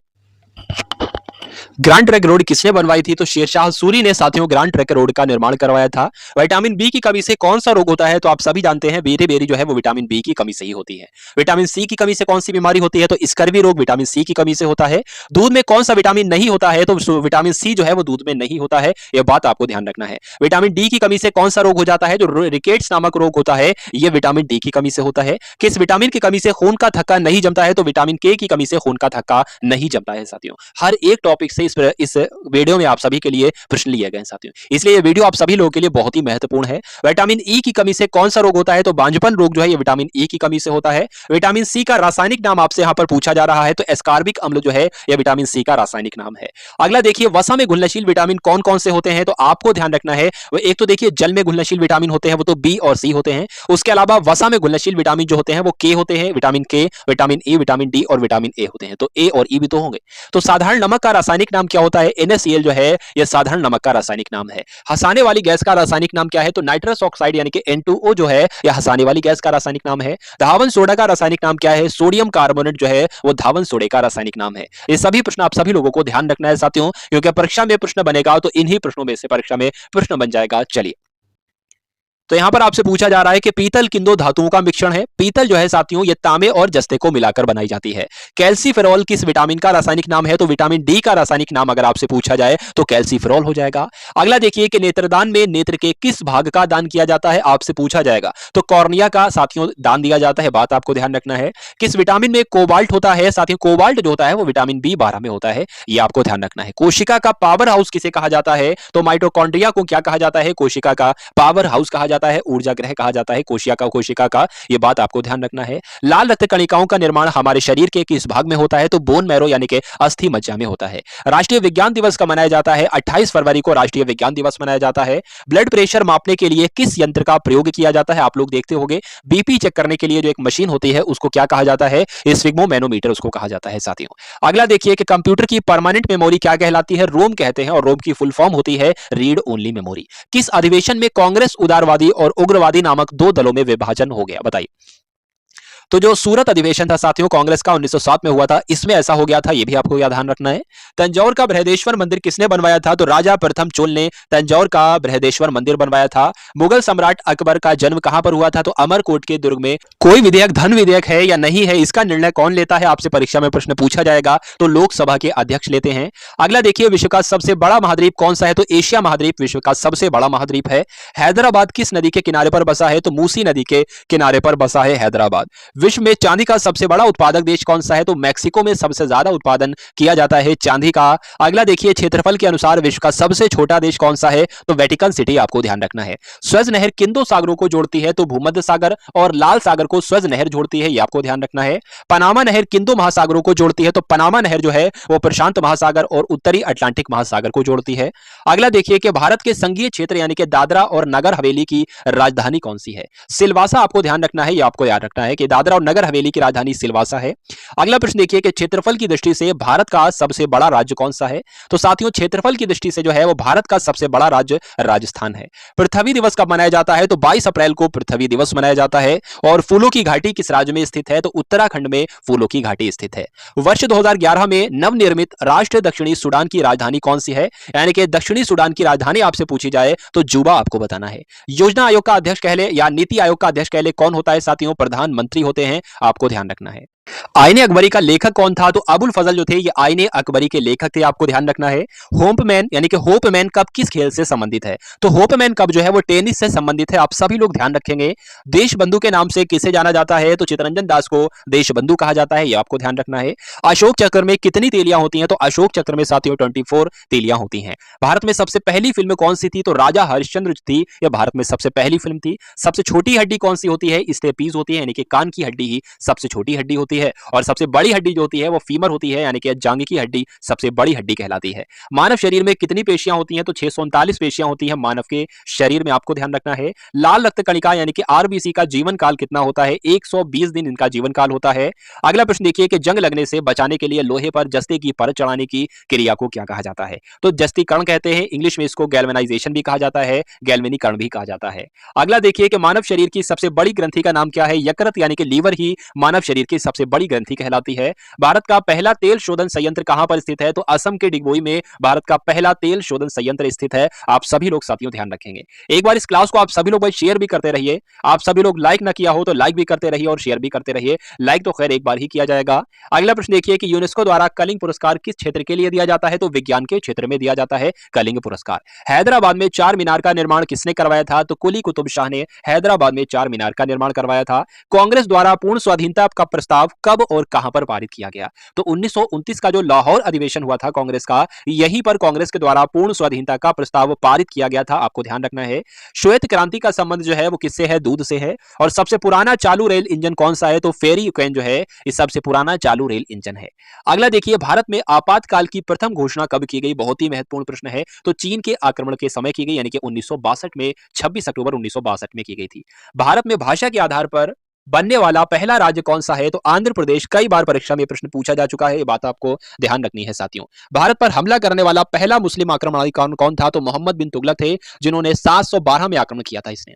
Speaker 1: ग्रैंड ट्रैंक रोड किसने बनवाई थी? तो शेरशाह सूरी ने साथियों ग्रैंड ट्रैंक रोड का निर्माण करवाया था। विटामिन बी की कमी से कौन सा रोग होता है? तो आप सभी जानते हैं बेरी बेरी जो है वो विटामिन बी की कमी से ही होती है। विटामिन सी की कमी से कौन सी बीमारी होती है? तो स्कर्वी रोग विटामिन सी की कमी से होता है। दूध में कौन सा विटामिन नहीं होता है? तो विटामिन सी जो है वो दूध में नहीं होता है, यह बात आपको ध्यान रखना है। विटामिन डी की कमी से कौन सा रोग हो जाता है? जो रिकेट्स नामक रोग होता है, यह विटामिन डी की कमी से होता है। किस विटामिन की कमी से खून का थक्का नहीं जमता है? तो विटामिन के की कमी से खून का थक्का नहीं जमता है साथियों। हर एक टॉपिक से इस वीडियो में आप सभी के लिए प्रश्न लिए गए साथियों, इसलिए ये वीडियो आप सभी लोगों के लिए बहुत ही महत्वपूर्ण है। विटामिन ई की कमी से कौन सा रोग होता है? तो बांझपन रोग जो है ये विटामिन ई की कमी से होता है। विटामिन सी का रासायनिक नाम आपसे यहां पर पूछा जा रहा है, तो एस्कॉर्बिक अम्ल जो है यह विटामिन सी का रासायनिक नाम है। अगला देखिए, वसा में घुलनशील विटामिन कौन कौन से होते हैं? तो आपको ध्यान रखना है, वो एक तो देखिए जल में घुलनशील विटामिन होते हैं, वो तो बी और सी होते हैं। उसके अलावा वसा में घुलनशील विटामिन जो होते हैं वो के होते हैं, विटामिन के, विटामिन ए, विटामिन डी और विटामिन ए होते हैं, तो ए और ई भी तो होंगे। तो साधारण नमक का रासायनिक नाम क्या होता है? NaCl जो है यह साधारण नमक का रासायनिक नाम है। हंसाने वाली गैस का रासायनिक नाम क्या है? तो नाइट्रस ऑक्साइड यानी कि N2O जो है यह हंसाने वाली गैस का रासायनिक नाम है। धावन सोडा का रासायनिक नाम क्या है? सोडियम कार्बोनेट जो है वो धावन सोडे का रासायनिक नाम है। ये सभी प्रश्न आप सभी लोगों को ध्यान रखना है साथियों, क्योंकि परीक्षा में प्रश्न बनेगा तो इन्हीं प्रश्नों में से परीक्षा में प्रश्न बन जाएगा। चलिए, तो यहां पर आपसे पूछा जा रहा है कि पीतल किन दो धातुओं का मिश्रण है? पीतल जो है साथियों ये तांबे और जस्ते को मिलाकर बनाई जाती है। कैल्सीफेरॉल किस विटामिन का रासायनिक नाम है? तो विटामिन डी का रासायनिक नाम अगर आपसे पूछा जाए तो कैल्सीफेरॉल हो जाएगा। अगला देखिए कि नेत्रदान में नेत्र के किस भाग का दान किया जाता है? आपसे पूछा जाएगा तो कॉर्निया का साथियों दान दिया जाता है, बात आपको ध्यान रखना है। किस विटामिन में कोबाल्ट होता है? साथियों कोबाल्ट जो होता है वो विटामिन B12 में होता है, ये आपको ध्यान रखना है। कोशिका का पावर हाउस किसे कहा जाता है? तो माइटोकॉन्ड्रिया को क्या कहा जाता है? कोशिका का पावर हाउस कहा जाता है, ऊर्जा ग्रह कहा जाता है कोशिका का, यह बात आपको ध्यान रखना है। लाल रक्त कणिकाओं का निर्माण हमारे शरीर के किस भाग में होता है? तो बोन मैरो यानी कि अस्थि मज्जा में होता है। राष्ट्रीय विज्ञान दिवस कब मनाया जाता है? 28 फरवरी को राष्ट्रीय विज्ञान दिवस मनाया जाता है। ब्लड प्रेशर मापने के लिए किस यंत्र का प्रयोग किया जाता है? आप लोग देखते होंगे बीपी चेक करने के लिए जो एक मशीन होती है उसको क्या कहा जाता है? स्फिग्मोमैनोमीटर उसको कहा जाता है साथियों। अगला देखिए कि कंप्यूटर की परमानेंट मेमोरी क्या कहलाती है? रोम कहते हैं, और रोम की फुल फॉर्म होती है रीड ओनली मेमोरी। किस अधिवेशन में कांग्रेस उदारवादी और उग्रवादी नामक दो दलों में विभाजन हो गया? बताइए। तो जो सूरत अधिवेशन था साथियों कांग्रेस का 1907 में हुआ था, इसमें ऐसा हो गया था, यह भी आपको याद ध्यान रखना है। तंजौर का बृहदेश्वर मंदिर किसने बनवाया था? तो राजा प्रथम चोल ने तंजौर का बृहदेश्वर मंदिर बनवाया था। मुगल सम्राट अकबर का जन्म कहां पर हुआ था? तो अमरकोट के दुर्ग में। कोई विधेयक धन विधेयक है या नहीं है, इसका निर्णय कौन लेता है? आपसे परीक्षा में प्रश्न पूछा जाएगा, तो लोकसभा के अध्यक्ष लेते हैं। अगला देखिए, विश्व का सबसे बड़ा महाद्वीप कौन सा है? तो एशिया महाद्वीप विश्व का सबसे बड़ा महाद्वीप है। हैदराबाद किस नदी के किनारे पर बसा है? तो मूसी नदी के किनारे पर बसा है हैदराबाद। विश्व में चांदी का सबसे बड़ा उत्पादक देश कौन सा है? तो मैक्सिको में सबसे ज्यादा उत्पादन किया जाता है चांदी का। अगला देखिए, क्षेत्रफल के अनुसार विश्व का सबसे छोटा देश कौन सा है? तो वेटिकन सिटी, आपको ध्यान रखना है। स्वेज नहर किन दो सागरों को जोड़ती है? तो भूमध्य सागर और लाल सागर को स्वेज नहर जोड़ती है, ये आपको ध्यान रखना है। पनामा नहर किन दो महासागरों को जोड़ती है? तो पनामा नहर जो है वो प्रशांत महासागर और उत्तरी अटलांटिक महासागर को जोड़ती है। अगला देखिए कि भारत के संघीय क्षेत्र यानी कि दादरा और नगर हवेली की राजधानी कौन सी है? सिलवासा, आपको ध्यान रखना है, ये आपको याद रखना है कि दादरा और नगर हवेली की राजधानी सिलवासा है। अगला प्रश्न देखिए कि क्षेत्रफल की दृष्टि से भारत का सबसे बड़ा राज्य कौन सा है? तो साथियों क्षेत्रफल की दृष्टि से जो है वो भारत का सबसे बड़ा राज्य राजस्थान है। पृथ्वी दिवस कब मनाया जाता है? तो 22 अप्रैल को पृथ्वी दिवस मनाया जाता है। और फूलों की घाटी किस राज्य में स्थित है? तो उत्तराखंड में फूलों की घाटी स्थित है। वर्ष 2011 में नवनिर्मित राष्ट्र दक्षिणी सूडान की राजधानी कौन सी है? यानी कि दक्षिणी सूडान की राजधानी आपसे पूछी जाए तो जुबा आपको बताना है। योजना आयोग का अध्यक्ष कह ले या नीति आयोग का अध्यक्ष कह ले, कौन होता है साथियों? प्रधानमंत्री होते हैं, आपको ध्यान रखना है। आईने अकबरी का लेखक कौन था? तो अबुल फजल जो थे ये आईने अकबरी के लेखक थे, आपको ध्यान रखना है। होपमैन यानी कि होपमैन कप किस खेल से संबंधित है? तो होपमैन कप जो है वो टेनिस से संबंधित है, आप सभी लोग ध्यान रखेंगे। देशबंधु के नाम से किसे जाना जाता है? तो चित्तरंजन दास को देशबंधु कहा जाता है, ये आपको ध्यान रखना है। अशोक चक्र में कितनी तीलियां होती हैं? तो अशोक चक्र में साथियों 24 तीलियां होती हैं। भारत में सबसे पहली फिल्म कौन सी थी? तो राजा हरिश्चंद्र थी, यह भारत में सबसे पहली फिल्म थी। सबसे छोटी हड्डी कौन सी होती है? स्टेपीज होती है, यानी कि कान की हड्डी ही सबसे छोटी हड्डी होती है। होती है और सबसे बड़ी हड्डी जो होती है वो फीमर होती है, यानी कि जांघ की हड्डी सबसे बड़ी हड्डी कहलाती है। मानव शरीर में कितनी पेशियां होती हैं? तो 639 पेशियां होती हैं मानव के शरीर में, आपको ध्यान रखना है। लाल रक्त कणिका यानी कि आरबीसी का जीवन काल कितना होता है? 120 दिन इनका जीवन काल होता है। अगला प्रश्न देखिए कि जंग लगने से बचाने के लिए लोहे पर जस्ते की परत चढ़ाने की क्रिया को क्या कहा जाता है? तो जस्तीकरण कहते हैं, इंग्लिश में इसको गैल्वेनाइजेशन भी कहा जाता है, गैल्वेनीकरण भी कहा जाता है। अगला देखिए कि मानव शरीर की सबसे बड़ी ग्रंथि का नाम क्या है? यकृत यानी कि लीवर ही मानव शरीर की सबसे बड़ी ग्रंथि कहलाती है। भारत का पहला तेल शोधन संयंत्र कहां पर स्थित है? तो असम के डिगबोई में भारत का पहला तेल शोधन संयंत्र स्थित है। आप सभी लोग साथियों ध्यान रखेंगे। एक बार इस क्लास को आप सभी लोग भाई शेयर भी करते रहिए। आप सभी लोग लाइक ना किया हो तो लाइक भी करते रहिए और शेयर भी करते रहिए। लाइक तो खैर एक बार ही किया जाएगा। अगला प्रश्न देखिए कि यूनेस्को द्वारा कलिंग पुरस्कार किस क्षेत्र के लिए दिया जाता है? तो विज्ञान के क्षेत्र में दिया जाता है कलिंग पुरस्कार। हैदराबाद में चार मीनार का निर्माण किसने करवाया था? तो कुली कुतुब शाह ने हैदराबाद में चार मीनार का निर्माण करवाया था। कांग्रेस द्वारा पूर्ण स्वाधीनता का प्रस्ताव कब और कहां पर पारित किया गया? तो 1929 का जो लाहौर अधिवेशन हुआ था कांग्रेस का, यहीं पर कांग्रेस के द्वारा पूर्ण स्वाधीनता का प्रस्ताव पारित किया गया था, आपको ध्यान रखना है। श्वेत क्रांति का संबंध जो है वो किससे है? दूध से है। और सबसे पुराना चालू रेल इंजन कौन सा है? तो फेरी यूक्रेन जो है ये सबसे पुराना चालू रेल इंजन है। अगला देखिए, भारत में आपातकाल की प्रथम घोषणा कब की गई? बहुत ही महत्वपूर्ण प्रश्न है। तो चीन के आक्रमण के समय की गई, यानी कि 1962 में, 26 अक्टूबर 1962 में की गई थी। भारत में भाषा के आधार पर बनने वाला पहला राज्य कौन सा है? तो आंध्र प्रदेश। कई बार परीक्षा में प्रश्न पूछा जा चुका है, ये बात आपको ध्यान रखनी है साथियों। भारत पर हमला करने वाला पहला मुस्लिम आक्रमणकारी कौन था? तो मोहम्मद बिन तुगलक थे, जिन्होंने 712 में आक्रमण किया था इसने।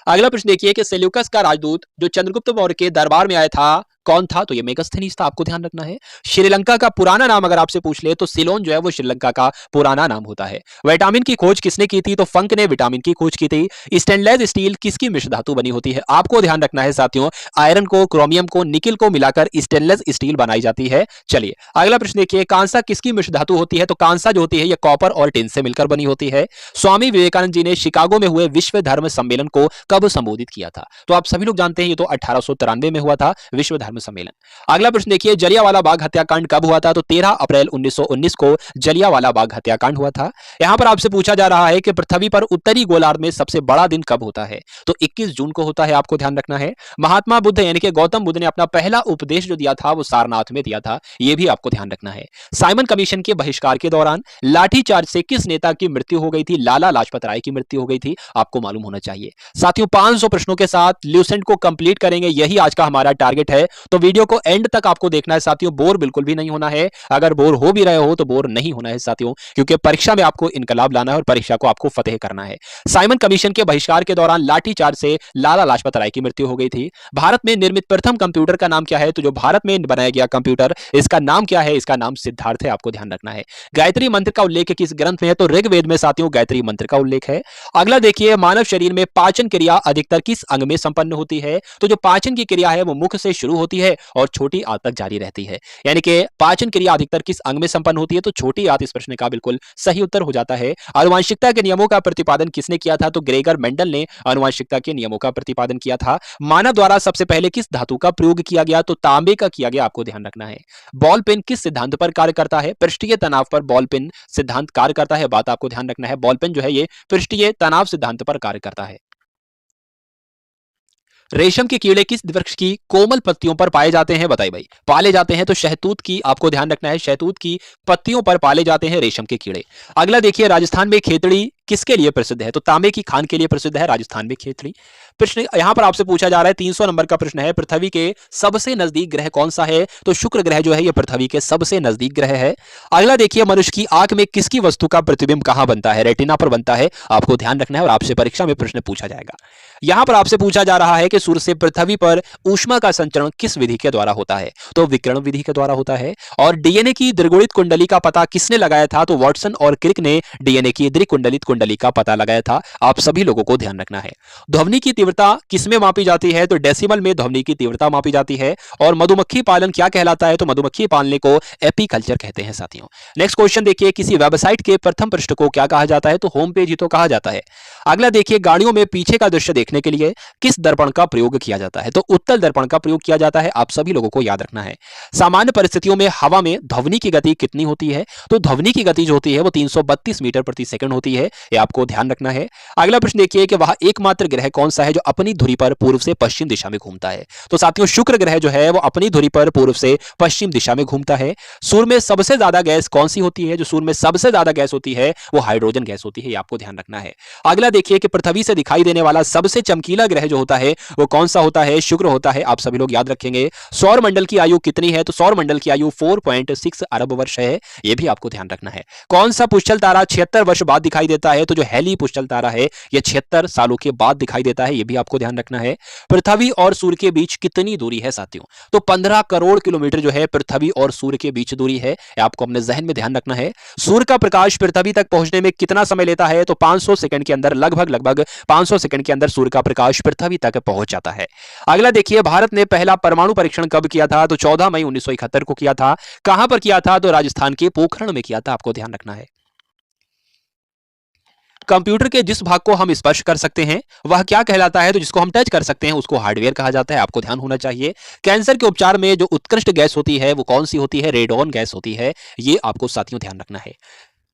Speaker 1: अगला प्रश्न देखिए कि सेल्यूकस का राजदूत जो चंद्रगुप्त मौर्य के दरबार में आया था कौन था? तो ये मेगास्थनीज था, आपको ध्यान रखना है। श्रीलंका का पुराना नाम अगर आपसे पूछ ले तो सिलोन जो है वो श्रीलंका का पुराना नाम होता है। विटामिन की खोज किसने की थी? तो फंक ने विटामिन की खोज की थी। स्टेनलेस स्टील किसकी मिश्र धातु बनी होती है? आपको ध्यान रखना है साथियों, आयरन को, क्रोमियम को, निकिल को मिलाकर स्टेनलेस स्टील बनाई जाती है। चलिए अगला प्रश्न देखिए, कांसा किसकी मिश्र धातु होती है? तो कांसा जो होती है ये कॉपर और टिन से मिलकर बनी होती है। स्वामी विवेकानंद जी ने शिकागो में हुए विश्व धर्म सम्मेलन को कब संबोधित किया था? तो आप सभी लोग जानते हैं ये तो 1893 में हुआ था विश्व धर्म सम्मेलन। अगला प्रश्न देखिए, जलियांवाला बाग हत्याकांड कब हुआ था? तो 13 अप्रैल 1919 को जलियांवाला बाग हत्याकांड हुआ था। यहां पर आपसे पूछा जा रहा है कि पृथ्वी पर उत्तरी गोलार्ध में सबसे बड़ा दिन कब होता है? तो 21 जून को होता है, आपको ध्यान रखना है। महात्मा बुद्ध यानी कि गौतम बुद्ध ने अपना पहला उपदेश जो दिया था वो सारनाथ में दिया था, यह भी आपको ध्यान रखना है। साइमन कमीशन के बहिष्कार के दौरान लाठीचार्ज से किस नेता की मृत्यु हो गई थी? लाला लाजपत राय की मृत्यु हो गई थी, आपको मालूम होना चाहिए। साथियों 500 प्रश्नों के साथ ल्यूसेंट को कंप्लीट करेंगे, यही आज का हमारा टारगेट है। तो वीडियो को एंड तक आपको देखना है साथियों, बोर बिल्कुल भी नहीं होना है। अगर बोर हो भी रहे हो तो बोर नहीं होना है साथियों, क्योंकि परीक्षा में आपको इनकलाब लाना है और परीक्षा को आपको फतेह करना है। साइमन कमीशन के बहिष्कार के दौरान लाठीचार्ज से लाला लाजपत राय की मृत्यु हो गई थी। भारत में निर्मित प्रथम कंप्यूटर का नाम क्या है? तो जो भारत में बनाया गया कंप्यूटर, इसका नाम क्या है? इसका नाम सिद्धार्थ है, आपको ध्यान रखना है। गायत्री मंत्र का उल्लेख किस ग्रंथ में है? तो ऋग्वेद में साथियों गायत्री मंत्र का उल्लेख है। अगला देखिए, मानव शरीर में पाचन क्रिया अधिकतर किस अंग में संपन्न होती है? तो जो पाचन की क्रिया है वो मुख से शुरू होती है और छोटी आंत तक जारी रहती है, यानी कि पाचन क्रिया अधिकतर किस अंग में संपन्न होती है? तो छोटी आंत इस प्रश्न का बिल्कुल सही उत्तर हो जाता है। आनुवंशिकता के नियमों का प्रतिपादन किसने किया था? तो ग्रेगर मेंडल ने आनुवंशिकता के नियमों का प्रतिपादन किया था। मानव द्वारा सबसे पहले किस धातु का प्रयोग किया गया? तो तांबे का किया गया, आपको ध्यान रखना है। बॉल पेन किस सिद्धांत पर कार्य करता है? पृष्ठीय तनाव पर बॉल पेन सिद्धांत कार्य करता है, बात आपको ध्यान रखना है। बॉल पेन जो है ये पृष्ठीय तनाव सिद्धांत पर कार्य करता है। रेशम के कीड़े किस वृक्ष की कोमल पत्तियों पर पाए जाते हैं? बताइए भाई, पाले जाते हैं तो शहतूत की, आपको ध्यान रखना है, शहतूत की पत्तियों पर पाले जाते हैं रेशम के कीड़े। अगला देखिए, राजस्थान में खेतड़ी किसके लिए प्रसिद्ध है? तो तांबे की खान के लिए प्रसिद्ध है राजस्थान में खेतड़ी। प्रश्न यहां पर आपसे पूछा जा रहा है, 300 नंबर का प्रश्न है, पृथ्वी के सबसे नजदीक ग्रह कौन सा है? तो शुक्र ग्रह जो है ये पृथ्वी के सबसे नजदीक ग्रह है। अगला देखिए, मनुष्य की आंख में किसकी वस्तु का प्रतिबिंब कहां बनता है? रेटिना पर बनता है, आपको ध्यान रखना है और आपसे परीक्षा में प्रश्न पूछा जाएगा। यहां पर आपसे पूछा जा रहा है कि सूर्य से पृथ्वी पर ऊष्मा का संचरण किस विधि के द्वारा होता है? तो विकिरण विधि के द्वारा होता है। और डीएनए की द्विगुणित कुंडली का पता किसने लगाया था? तो वाटसन और क्रिक ने डीएनए की द्विकुंडलित कुंडली का पता लगाया था, आप सभी लोगों को ध्यान रखना है। ध्वनि की तीव्रता किसमें मापी जाती है? तो डेसिमल में ध्वनि की तीव्रता मापी जाती है। और मधुमक्खी पालन क्या कहलाता है? तो मधुमक्खी पालने को एपीकल्चर कहते हैं साथियों। नेक्स्ट क्वेश्चन देखिए, किसी वेबसाइट के प्रथम पृष्ठ को क्या कहा जाता है? तो होम पेज ही तो कहा जाता है। अगला देखिए, गाड़ियों में पीछे का दृश्य देखने के लिए किस दर्पण का प्रयोग किया जाता है? तो उत्तल दर्पण का प्रयोग किया जाता है, आप सभी लोगों को याद रखना है। सामान्य परिस्थितियों में हवा में ध्वनि की गति कितनी होती है? तो ध्वनि की गति जो होती है वो 332 मीटर प्रति सेकंड होती है। ये आपको ध्यान रखना है। अगला प्रश्न देखिए कि वह एकमात्र ग्रह कौन सा है जो अपनी धुरी पर पूर्व से पश्चिम दिशा में घूमता है। तो साथियों शुक्र ग्रह जो है वो अपनी धुरी पर पूर्व से पश्चिम दिशा में घूमता है। सूर्य में सबसे ज्यादा गैस कौन सी होती है? जो सूर्य में सबसे ज्यादा गैस होती है वो हाइड्रोजन गैस होती है, ये आपको ध्यान रखना है। अगला देखिए कि पृथ्वी से दिखाई देने वाला सबसे चमकीला ग्रह जो होता है वो कौन सा होता है? शुक्र होता है। आप सभी लोग याद रखेंगे। सौर मंडल की आयु कितनी है? तो सौर मंडल की आयु 4.6 अरब वर्ष है, ये भी आपको ध्यान रखना है। कौन सा पुष्कल तारा 76 वर्ष बाद दिखाई देता है? तो जो हेली पुष्कल तारा है ये 76 सालों के बाद दिखाई देता है, ये भी आपको ध्यान रखना है। पृथ्वी और सूर्य के बीच कितनी दूरी है साथियों? तो 15 करोड़ किलोमीटर जो है पृथ्वी और सूर्य के बीच दूरी है, आपको अपने जहन में ध्यान रखना है। सूर्य का प्रकाश पृथ्वी तक पहुंचने में कितना समय लेता है? तो 500 सेकंड के अंदर, लगभग 500 सेकंड के अंदर सूर्य का प्रकाश पृथ्वी तक पहुंच जाता है। अगला देखिए भारत ने पहला परमाणु परीक्षण कब किया था? तो 14 मई 1971 को किया था। कहां पर किया था? तो राजस्थान के पोखरण में किया था, आपको ध्यान रखना है। कंप्यूटर के जिस भाग को हम स्पर्श कर सकते हैं वह क्या कहलाता है? तो जिसको हम टच कर सकते हैं उसको हार्डवेयर कहा जाता है, आपको ध्यान होना चाहिए। कैंसर के उपचार में जो उत्कृष्ट गैस होती है वो कौन सी होती है? रेडॉन गैस होती है, ये आपको साथियों ध्यान रखना है।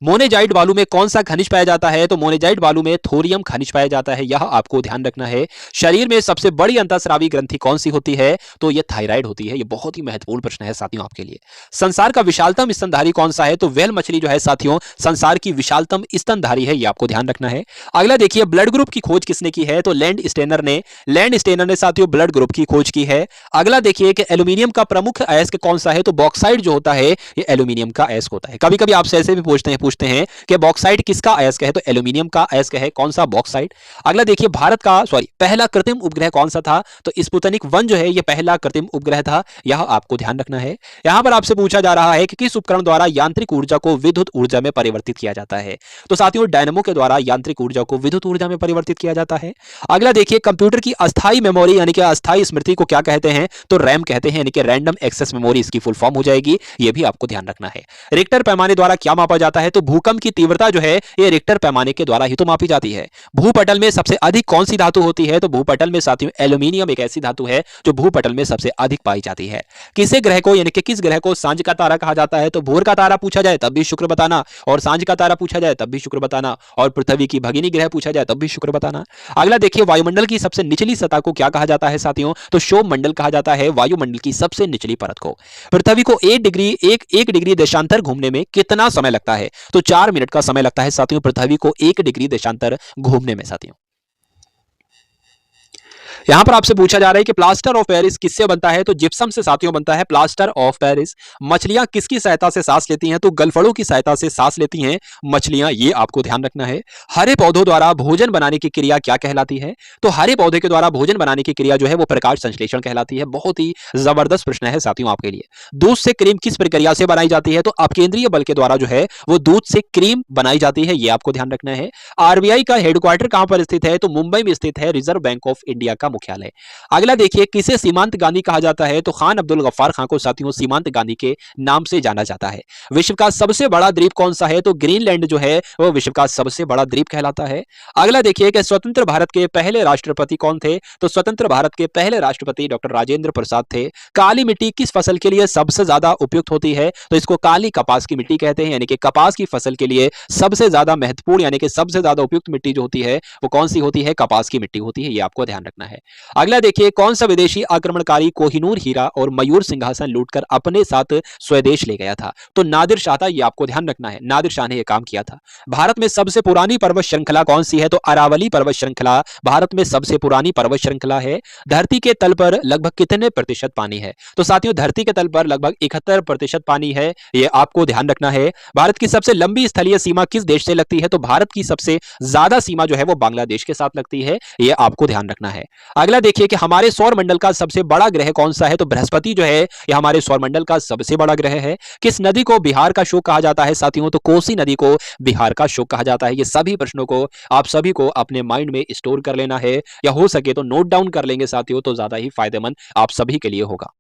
Speaker 1: मोनेजाइट बालू में कौन सा खनिज पाया जाता है? तो मोनेजाइट बालू में थोरियम खनिज पाया जाता है, यह आपको ध्यान रखना है। शरीर में सबसे बड़ी अंतःस्रावी ग्रंथि कौन सी होती है? तो यह थायराइड होती है, यह बहुत ही महत्वपूर्ण प्रश्न है साथियों आपके लिए। संसार का विशालतम स्तनधारी कौन सा है? तो व्हेल मछली जो है साथियों संसार की विशालतम स्तनधारी है, यह आपको ध्यान रखना है। अगला देखिए ब्लड ग्रुप की खोज किसने की है? तो लैंड स्टेनर ने साथियों ब्लड ग्रुप की खोज की है। अगला देखिए कि एल्यूमिनियम का प्रमुख अयस्क कौन सा है? तो बॉक्साइट जो होता है ये एल्यूमिनियम का अयस्क होता है। कभी कभी आपसे ऐसे भी पूछते हैं कि बॉक्साइट किसका अयस्क है? तो एल्यूमिनियम का अयस्क है। कौन सा? बॉक्साइट। अगला देखिए भारत का पहला कृत्रिम उपग्रह कौन सा था? तो स्पुतनिक 1 जो है ये पहला कृत्रिम उपग्रह था, यह आपको ध्यान रखना है। यहां पर आपसे पूछा जा रहा है कि किस उपकरण द्वारा यांत्रिक ऊर्जा को विद्युत ऊर्जा में परिवर्तित किया जाता है? तो साथियों डायनेमो के द्वारा यांत्रिक ऊर्जा को विद्युत ऊर्जा में परिवर्तित किया जाता है। अगला देखिए कंप्यूटर की अस्थायी मेमोरी यानी कि अस्थायी स्मृति को क्या कहते हैं? तो रैम कहते हैं, यानी कि रैंडम एक्सेस मेमोरी इसकी फुल फॉर्म हो जाएगी, यह भी आपको ध्यान रखना है। रिक्टर पैमाने द्वारा क्या मापा जाता है? तो भूकंप की तीव्रता जो है ये रिक्टर पैमाने के द्वारा ही तो मापी जाती है। भूपटल में सबसे अधिक कौन सी धातु होती है? तो भूपटल में साथियों एल्यूमिनियम एक ऐसी धातु है जो भूपटल में सबसे अधिक पाई जाती है। किस ग्रह को सांझ का तारा कहा जाता है? तो भोर का तारा पूछा जाए तब भी शुक्र बताना, और सांझ का तारा पूछा जाए तब भी शुक्र बताना, और पृथ्वी की भगिनी ग्रह पूछा जाए तब भी शुक्र बताना। अगला देखिए वायुमंडल की सबसे निचली सतह को क्या कहा जाता है साथियों? तो क्षोभ मंडल कहा जाता है वायुमंडल की सबसे निचली परत को। पृथ्वी को 1 डिग्री देशांतर घूमने में कितना समय लगता है? तो 4 मिनट का समय लगता है साथियों पृथ्वी को 1 डिग्री देशांतर घूमने में साथियों। यहां पर आपसे पूछा जा रहा है कि प्लास्टर ऑफ पेरिस किससे बनता है? तो जिप्सम से साथियों बनता है प्लास्टर ऑफ पेरिस। मछलियां किसकी सहायता से सांस लेती हैं? तो गलफड़ों की सहायता से सांस लेती हैं मछलियां, ये आपको ध्यान रखना है। हरे पौधों द्वारा भोजन बनाने की क्रिया क्या कहलाती है? तो हरे पौधे के द्वारा भोजन बनाने की क्रिया जो है वो प्रकाश संश्लेषण कहलाती है। बहुत ही जबरदस्त प्रश्न है साथियों आपके लिए। दूध से क्रीम किस प्रक्रिया से बनाई जाती है? तो अपकेंद्रीय बल के द्वारा जो है वो दूध से क्रीम बनाई जाती है, ये आपको ध्यान रखना है। आरबीआई का हेडक्वार्टर कहां पर स्थित है? तो मुंबई में स्थित है रिजर्व बैंक ऑफ इंडिया का मुख्यालय। अगला देखिए किसे सीमांत गांधी कहा जाता है? तो खान अब्दुल गफ्फार खान को साथियों सीमांत गांधी के नाम से जाना जाता है। विश्व का सबसे बड़ा द्वीप कौन सा है? तो ग्रीनलैंड जो है वो विश्व का सबसे बड़ा द्वीप कहलाता है। अगला देखिए कि स्वतंत्र भारत के पहले राष्ट्रपति कौन थे? तो स्वतंत्र भारत के पहले राष्ट्रपति डॉक्टर राजेंद्र प्रसाद थे। काली मिट्टी किस फसल के लिए सबसे ज्यादा उपयुक्त होती है? तो इसको काली कपास की मिट्टी कहते हैं, यानी कि कपास की फसल के लिए सबसे ज्यादा महत्वपूर्ण यानी कि सबसे ज्यादा उपयुक्त मिट्टी जो होती है वो कौन सी होती है? कपास की मिट्टी होती है, ये आपको ध्यान रखना है। अगला देखिए कौन सा विदेशी आक्रमणकारी कोहिनूर हीरा और मयूर सिंहासन लूटकर अपने साथ स्वदेश ले गया था? तो नादिर शाह था, ये आपको ध्यान रखना है, नादिर शाह ने यह काम किया था। भारत में सबसे पुरानी पर्वत श्रृंखला कौन सी है? तो अरावली पर्वत श्रृंखला भारत में सबसे पुरानी पर्वत श्रृंखला है। धरती के तल पर लगभग कितने प्रतिशत पानी है? तो साथियों धरती के तल पर लगभग 71% पानी है, यह आपको ध्यान रखना है। भारत की सबसे लंबी स्थलीय सीमा किस देश से लगती है? तो भारत की सबसे ज्यादा सीमा जो है वो बांग्लादेश के साथ लगती है, यह आपको ध्यान रखना है। अगला देखिए कि हमारे सौर मंडल का सबसे बड़ा ग्रह कौन सा है? तो बृहस्पति जो है यह हमारे सौर मंडल का सबसे बड़ा ग्रह है। किस नदी को बिहार का शोक कहा जाता है साथियों? तो कोसी नदी को बिहार का शोक कहा जाता है। ये सभी प्रश्नों को आप सभी को अपने माइंड में स्टोर कर लेना है, या हो सके तो नोट डाउन कर लेंगे साथियों, तो ज्यादा ही फायदेमंद आप सभी के लिए होगा।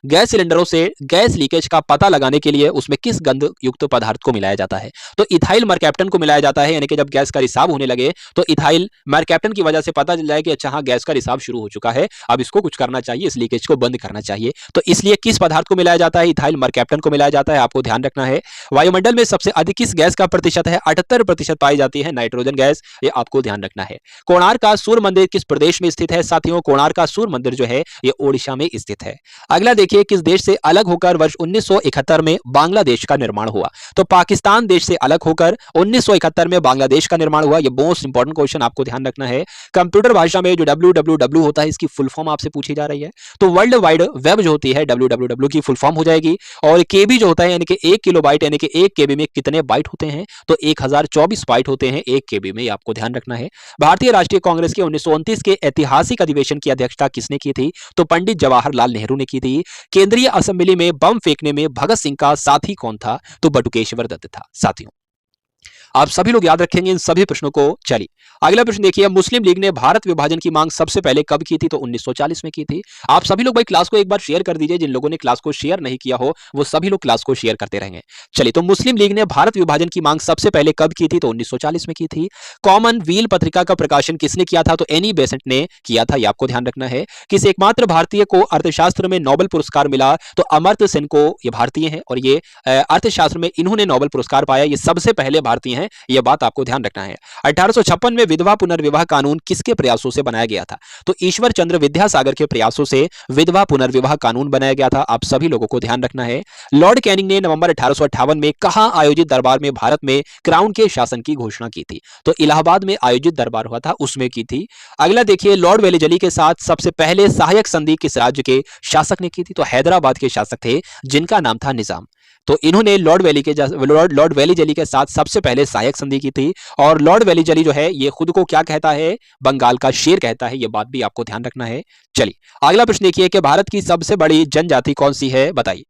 Speaker 1: गैस सिलेंडरों से गैस लीकेज का पता लगाने के लिए उसमें किस गंध युक्त पदार्थ को मिलाया जाता है? तो इथाइल मरकैप्टन को मिलाया जाता है, यानी कि जब गैस का रिसाव होने लगे तो इथाइल मरकैप्टन की वजह से पता चल जाए कि अच्छा हाँ, गैस का रिसाव शुरू हो चुका है, अब इसको कुछ करना चाहिए, इस लीकेज को बंद करना चाहिए। तो इसलिए किस पदार्थ को मिलाया जाता है? इथाइल मरकैप्टन को मिलाया जाता है, आपको ध्यान रखना है। वायुमंडल में सबसे अधिक किस गैस का प्रतिशत है? 78% पाई जाती है नाइट्रोजन गैस, ये आपको ध्यान रखना है। कोणार्क का सूर्य मंदिर किस प्रदेश में स्थित है? साथियों, कोणार्क का सूर्य मंदिर जो है ये ओडिशा में स्थित है। अगला देखिए, किस देश से अलग होकर वर्ष 1971 में बांग्लादेश का निर्माण हुआ? तो पाकिस्तान देश से अलग होकर 1971 में बांग्लादेश का निर्माण हुआ। ये मोस्ट इंपॉर्टेंट क्वेश्चन आपको ध्यान रखना है। कंप्यूटर भाषा में जो www होता है, इसकी फुल फॉर्म आपसे पूछी जा रही है। तो वर्ल्ड वाइड वेब जो होती है www की फुल फॉर्म हो जाएगी। और केबी जो होता है यानी कि 1 किलोबाइट यानी कि 1 केबी में कितने बाइट होते हैं? तो 1024 बाइट होते हैं 1 केबी में, आपको ध्यान रखना है। भारतीय राष्ट्रीय कांग्रेस के 1929 के ऐतिहासिक अधिवेशन की अध्यक्षता किसने की थी? तो पंडित जवाहरलाल नेहरू ने की थी। केंद्रीय असेंबली में बम फेंकने में भगत सिंह का साथी कौन था? तो बटुकेश्वर दत्त था। साथियों, आप सभी लोग याद रखेंगे इन सभी प्रश्नों को। चलिए अगला प्रश्न देखिए, मुस्लिम लीग ने भारत विभाजन की मांग सबसे पहले कब की थी? तो 1940 में की थी। आप सभी लोग भाई क्लास को एक बार शेयर कर दीजिए, जिन लोगों ने क्लास को शेयर नहीं किया हो वो सभी लोग क्लास को शेयर करते रहेंगे। चलिए, तो मुस्लिम लीग ने भारत विभाजन की मांग सबसे पहले कब की थी? तो 1940 में की थी। कॉमन व्हील पत्रिका का प्रकाशन किसने किया था? तो एनी बेसेंट ने किया था, ये आपको ध्यान रखना है। किस एकमात्र भारतीय को अर्थशास्त्र में नोबेल पुरस्कार मिला? तो अमर्त्य सेन को, ये भारतीय हैं और ये अर्थशास्त्र में इन्होंने नोबेल पुरस्कार पाया, ये सबसे पहले भारतीय हैं, ये बात आपको ध्यान रखना है। 1856 में विधवा पुनर्विवाह कानून किसके प्रयासों से बनाया गया था? तो ईश्वर चंद्र विद्यासागर के प्रयासों से विधवा पुनर्विवाह कानून बनाया गया था, आप सभी लोगों को ध्यान रखना है। लॉर्ड कैनिंग ने नवंबर 1858 में कहां आयोजित दरबार में भारत में क्राउन के शासन की घोषणा की थी? तो इलाहाबाद में आयोजित दरबार हुआ था, उसमें की थी। अगला देखिए, लॉर्ड वेलेजली के साथ सबसे पहले सहायक संधि किस राज्य के शासक ने की थी? तो हैदराबाद के शासक थे जिनका नाम था निजाम। तो इन्होंने लॉर्ड वेलीजली के साथ सबसे पहले सहायक संधि की थी। और लॉर्ड वेलीजली जो है ये खुद को क्या कहता है? बंगाल का शेर कहता है, ये बात भी आपको ध्यान रखना है। चलिए अगला प्रश्न देखिए कि भारत की सबसे बड़ी जनजाति कौन सी है? बताइए।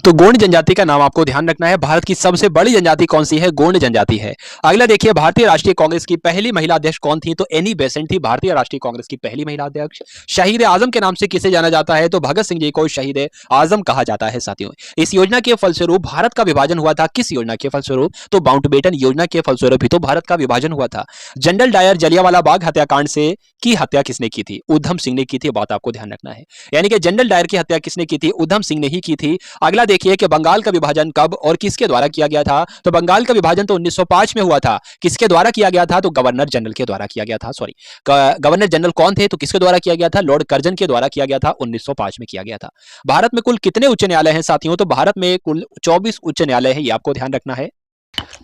Speaker 1: तो गोंड जनजाति का नाम आपको ध्यान रखना है। भारत की सबसे बड़ी जनजाति कौन सी है? गोंड जनजाति है। अगला देखिए, भारतीय राष्ट्रीय कांग्रेस की पहली महिला अध्यक्ष कौन थी? तो एनी बेसेंट थी भारतीय राष्ट्रीय कांग्रेस की पहली महिला अध्यक्ष। शहीद आजम के नाम से किसे जाना जाता है? तो भगत सिंह जी को शहीद आजम कहा जाता है। साथियों, इस योजना के फलस्वरूप भारत का विभाजन हुआ था। किस योजना के फलस्वरूप? तो माउंटबेटन योजना के फलस्वरूप ही तो भारत का विभाजन हुआ था। जनरल डायर जलियांवाला बाग हत्याकांड से की हत्या किसने की थी? उधम सिंह ने की थी, बात आपको ध्यान रखना है। यानी कि जनरल डायर की हत्या किसने की थी? उधम सिंह ने ही की थी। अगला देखिए कि बंगाल का विभाजन कब और किसके द्वारा किया गया था? तो बंगाल का विभाजन तो 1905 में हुआ था। किसके द्वारा किया गया था? तो गवर्नर जनरल के द्वारा किया गया था। सॉरी, गवर्नर जनरल कौन थे? तो किसके द्वारा किया गया था? लॉर्ड कर्जन के द्वारा किया गया था, 1905 में किया गया था। भारत में कुल कितने उच्च न्यायालय हैं साथियों? तो भारत में कुल 24 उच्च न्यायालय है, ये आपको ध्यान रखना है।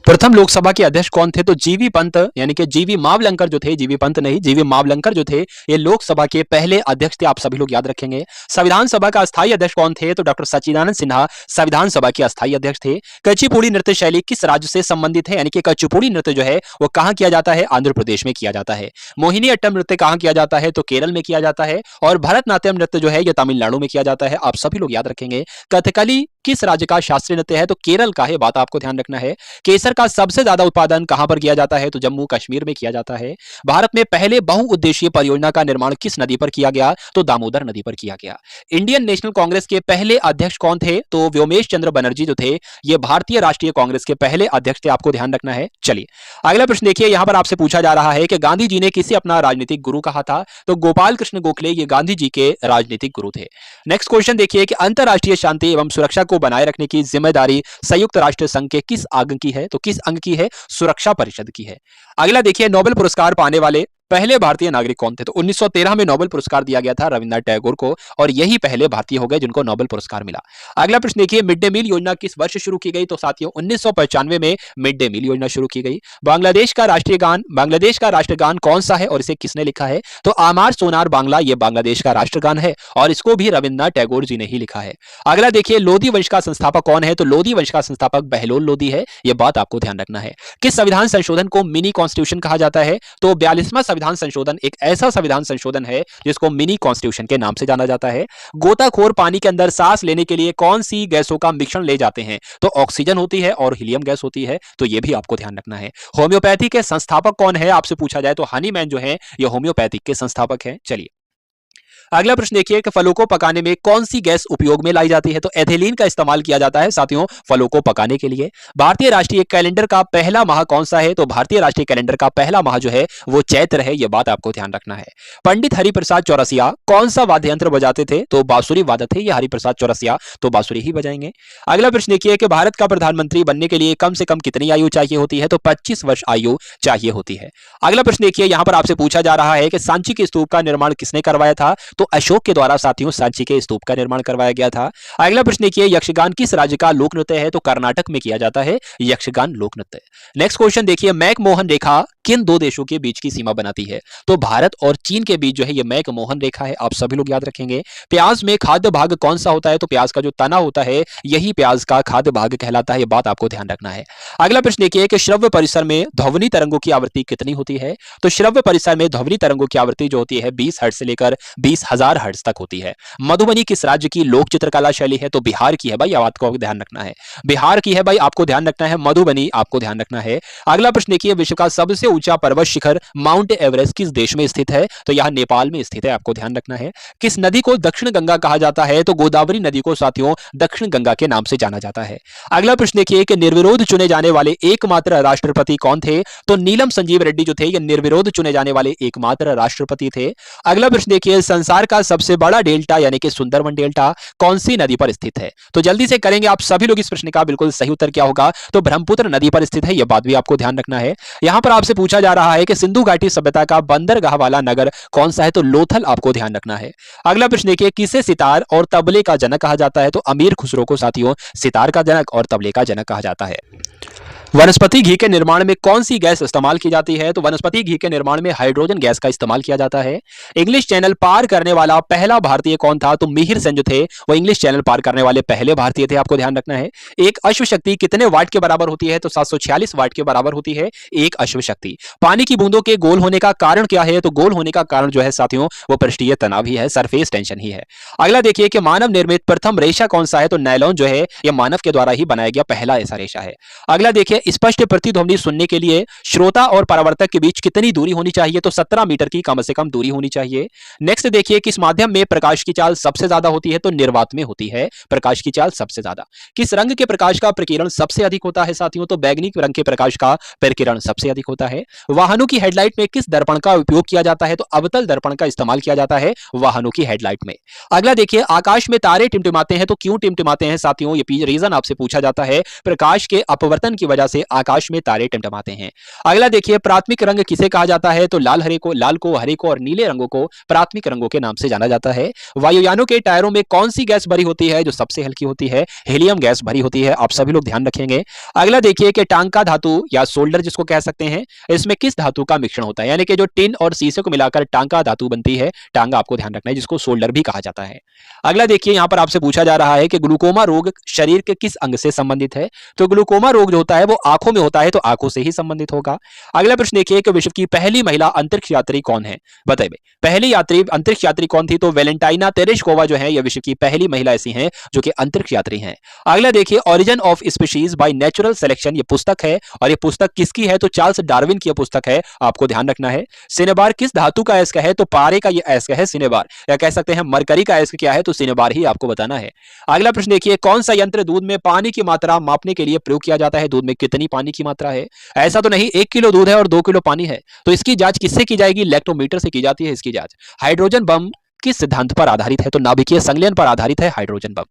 Speaker 1: प्रथम लोकसभा के अध्यक्ष कौन थे? तो जीवी पंत, यानी कि जीवी मावलंकर जो थे, जीवी पंत नहीं, जीवी मावलंकर जो थे, ये लोकसभा के पहले अध्यक्ष थे, आप सभी लोग याद रखेंगे। संविधान सभा का अस्थायी अध्यक्ष कौन थे? तो डॉक्टर सच्चिदानंद सिन्हा संविधान सभा के अस्थायी अध्यक्ष थे। कच्चीपुड़ी नृत्य शैली किस राज्य से संबंधित है? यानी कि कच्चीपुड़ी नृत्य जो है वो कहां किया जाता है? आंध्र प्रदेश में किया जाता है। मोहिनी अट्टम नृत्य कहां किया जाता है? तो केरल में किया जाता है। और भरतनाट्यम नृत्य जो है ये तमिलनाडु में किया जाता है, आप सभी लोग याद रखेंगे। कथकली किस राज्य का शास्त्रीय नृत्य है? तो केरल का है, बात आपको ध्यान रखना है। केसर का सबसे ज्यादा उत्पादन कहां पर किया जाता है? तो जम्मू कश्मीर में किया जाता है। भारत में पहले बहुउद्देशीय परियोजना का निर्माण किस नदी पर किया गया? तो दामोदर नदी पर किया गया। इंडियन नेशनल कांग्रेस के पहले अध्यक्ष कौन थे? तो व्योमेश चंद्र बनर्जी जो थे ये भारतीय राष्ट्रीय कांग्रेस के पहले अध्यक्ष थे, आपको ध्यान रखना है। चलिए अगला प्रश्न देखिए, यहां पर आपसे पूछा जा रहा है कि गांधी जी ने किसे अपना राजनीतिक गुरु कहा था? तो गोपाल कृष्ण गोखले ये गांधी जी के राजनीतिक गुरु थे। नेक्स्ट क्वेश्चन देखिए कि अंतरराष्ट्रीय शांति एवं सुरक्षा को बनाए रखने की जिम्मेदारी संयुक्त राष्ट्र संघ के किस अंग की है? तो किस अंग की है? सुरक्षा परिषद की है। अगला देखिए, नोबेल पुरस्कार पाने वाले पहले भारतीय नागरिक कौन थे? तो 1913 में नोबेल पुरस्कार दिया गया था रविन्द्रनाथ टैगोर को, और यही पहले भारतीय हो गए जिनको नोबेल पुरस्कार मिला। अगला प्रश्न देखिए, मिड डे मील योजना किस वर्ष शुरू की गई? तो साथियों 1995 में मिड डे मील योजना शुरू की गई। बांग्लादेश का राष्ट्रगान कौन सा है और इसे किसने लिखा है? तो आमार सोनार बांग्ला ये बांग्लादेश का राष्ट्रगान है और इसको भी रविन्द्रनाथ टैगोर जी ने ही लिखा है। अगला देखिए, लोधी वंश का संस्थापक कौन है? तो लोधी वंश का संस्थापक बहलोल लोधी है, यह बात आपको ध्यान रखना है। किस संविधान संशोधन को मिनी कॉन्स्टिट्यूशन कहा जाता है? तो 42वां संविधान संशोधन एक ऐसा संविधान संशोधन है जिसको मिनी कॉन्स्टिट्यूशन के नाम से जाना जाता है। गोताखोर पानी के अंदर सांस लेने के लिए कौन सी गैसों का मिश्रण ले जाते हैं? तो ऑक्सीजन होती है और हीलियम गैस होती है, तो यह भी आपको ध्यान रखना है। होम्योपैथी के संस्थापक कौन है? आपसे पूछा जाए तो हनीमैन जो है ये होम्योपैथिक के संस्थापक हैं। चलिए अगला प्रश्न देखिए कि फलों को पकाने में कौन सी गैस उपयोग में लाई जाती है? तो एथिलीन का इस्तेमाल किया जाता है साथियों फलों को पकाने के लिए। भारतीय राष्ट्रीय कैलेंडर का पहला माह कौन सा है? तो भारतीय राष्ट्रीय कैलेंडर का पहला माह जो है वो चैत्र है, यह बात आपको ध्यान रखना है। पंडित हरिप्रसाद चौरसिया कौन सा वाद्य यंत्र बजाते थे? तो बांसुरी वादक थे ये हरिप्रसाद चौरसिया, तो बांसुरी ही बजाएंगे। अगला प्रश्न देखिए कि भारत का प्रधानमंत्री बनने के लिए कम से कम कितनी आयु चाहिए होती है? तो 25 वर्ष आयु चाहिए होती है। अगला प्रश्न देखिए यहां पर आपसे पूछा जा रहा है कि सांची के स्तूप का निर्माण किसने करवाया था? तो अशोक के द्वारा साथियों सांची के स्तूप का निर्माण करवाया गया था। अगला प्रश्न देखिए यक्षगान किस राज्य का लोक नृत्य है? तो कर्नाटक में किया जाता है यक्षगान लोक नृत्य। नेक्स्ट क्वेश्चन देखिए मैकमोहन रेखा किन दो देशों के बीच की सीमा बनाती है? तो भारत और चीन के बीच जो है ये मैकमोहन रेखा है, आप सभी लोग याद रखेंगे। प्याज में खाद्य भाग कौन सा होता है? तो प्याज का जो तना होता है यही प्याज का खाद्य भाग कहलाता है, ये बात आपको ध्यान रखना है। अगला प्रश्न देखिए कि श्रव्य परिसर में ध्वनि तरंगों की आवृत्ति कितनी होती है? तो श्रव्य परिसर में ध्वनि तरंगों की आवृत्ति जो होती है 20 हर्ट्ज से लेकर 20,000 हर्ट्ज तक होती है। मधुबनी किस राज्य की लोक चित्रकला शैली है? तो बिहार की है भाई, बात को ध्यान रखना है, बिहार की है भाई, आपको ध्यान रखना है, मधुबनी आपको ध्यान रखना है। अगला प्रश्न देखिए विश्व का सबसे ऊंचा पर्वत शिखर माउंट एवरेस्ट किस देश में स्थित है? तो यह नेपाल में स्थित है, आपको ध्यान रखना है। किस नदी को दक्षिण गंगा कहा जाता है? तो गोदावरी नदी को साथियों दक्षिण गंगा के नाम से जाना जाता है। अगला प्रश्न देखिए कि निर्विरोध चुने जाने वाले एकमात्र राष्ट्रपति कौन थे? तो नीलम संजीव रेड्डी जो थे ये निर्विरोध चुने जाने वाले एकमात्र राष्ट्रपति थे। अगला प्रश्न देखिए संसार का सबसे बड़ा डेल्टा यानी कि सुंदरवन डेल्टा कौन सी नदी पर स्थित है? तो जल्दी से करेंगे आप सभी लोग इस प्रश्न का, बिल्कुल सही उत्तर क्या होगा? तो ब्रह्मपुत्र नदी पर स्थित है, यह बात भी आपको ध्यान रखना है। यहां पर आपसे पूछा जा रहा है कि सिंधु घाटी सभ्यता का बंदरगाह वाला नगर कौन सा है? तो लोथल, आपको ध्यान रखना है। अगला प्रश्न देखिए किसे सितार और तबले का जनक कहा जाता है? तो अमीर खुसरो को साथियों सितार का जनक और तबले का जनक कहा जाता है। वनस्पति घी के निर्माण में कौन सी गैस इस्तेमाल की जाती है? तो वनस्पति घी के निर्माण में हाइड्रोजन गैस का इस्तेमाल किया जाता है। इंग्लिश चैनल पार करने वाला पहला भारतीय कौन था? तो मिहिर सेन जो थे वो इंग्लिश चैनल पार करने वाले पहले भारतीय थे, आपको ध्यान रखना है। एक अश्व शक्ति कितने वाट के बराबर होती है? तो 746 वाट के बराबर होती है एक अश्व शक्ति। पानी की बूंदों के गोल होने का कारण क्या है? तो गोल होने का कारण जो है साथियों वो पृष्ठीय तनाव ही है, सरफेस टेंशन ही है। अगला देखिए कि मानव निर्मित प्रथम रेशा कौन सा है? तो नायलॉन जो है यह मानव के द्वारा ही बनाया गया पहला ऐसा रेशा है। अगला देखिए स्पष्ट प्रतिध्वनि सुनने के लिए श्रोता और परावर्तक के बीच कितनी दूरी होनी चाहिए? तो 17 मीटर की कम से कम दूरी होनी चाहिए। नेक्स्ट देखिए किस माध्यम में प्रकाश की चाल सबसे ज्यादा होती है? तो निर्वात में होती है प्रकाश की चाल सबसे ज्यादा। किस रंग के प्रकाश का प्रकीर्णन सबसे अधिक होता है साथियों? तो बैगनी रंग के प्रकाश का प्रकीर्णन सबसे अधिक होता है। वाहनों की हेडलाइट में किस दर्पण का उपयोग किया जाता है? तो अवतल दर्पण का इस्तेमाल किया जाता है वाहनों की हेडलाइट में। अगला देखिए आकाश में तारे टिमटिमाते हैं तो क्यों टिमटिमाते हैं साथियों? ये रीजन आपसे पूछा जाता है, प्रकाश के अपवर्तन की वजह से आकाश में तारे टिमटिमाते हैं। अगला देखिए प्राथमिक रंग किसे कहा जाता है? तो लाल को, हरे को और नीले रंगों को प्राथमिक रंगों के नाम से जाना जाता है। वायुयानों के टायरों में कौन सी गैस भरी होती है जो सबसे हल्की होती है? हीलियम गैस भरी होती है, आप सभी लोग ध्यान रखेंगे। अगला देखिए कि टांका धातु या सोल्डर जिसको कह सकते हैं, इसमें किस धातु का मिश्रण होता है? यानी कि जो टिन और शीशे को मिलाकर टांका धातु बनती है, टांगा आपको ध्यान रखना है, जिसको सोल्डर भी कहा जाता है। अगला देखिए यहां पर आपसे पूछा जा रहा है कि ग्लूकोमा रोग शरीर के किस अंग से संबंधित है? तो ग्लूकोमा रोग जो होता है वो आंखों में होता है, तो आंखों से ही संबंधित होगा। अगला प्रश्न देखिए कि विश्व की पहली महिला अंतरिक्ष यात्री कौन है? बताइए पहली अंतरिक्ष यात्री कौन थी? तो वेलेंटाइना तेरेश्कोवा जो है ये विश्व की पहली महिला ऐसी हैं जो कि अंतरिक्ष यात्री हैं। अगला देखिए origin of species by natural selection ये पुस्तक है, और ये पुस्तक किसकी है? तो चार्ल्स डार्विन की पुस्तक है, आपको ध्यान रखना है। सिनेबार किस धातु का अयस्क है? तो पारे का ये अयस्क है सिनेबार, या कह सकते हैं मरकरी का अयस्क क्या है? तो सिनेबार ही आपको बताना है। अगला प्रश्न देखिए कौन सा यंत्र दूध में पानी की मात्रा मापने के लिए प्रयोग किया जाता है? दूध में कितनी पानी की मात्रा है? ऐसा तो नहीं 1 किलो दूध है और 2 किलो पानी है, तो इसकी जांच किससे की जाएगी? लैक्टोमीटर से की जाती है इसकी जांच। हाइड्रोजन बम किस सिद्धांत पर आधारित है? तो नाभिकीय संलयन पर आधारित है हाइड्रोजन बम।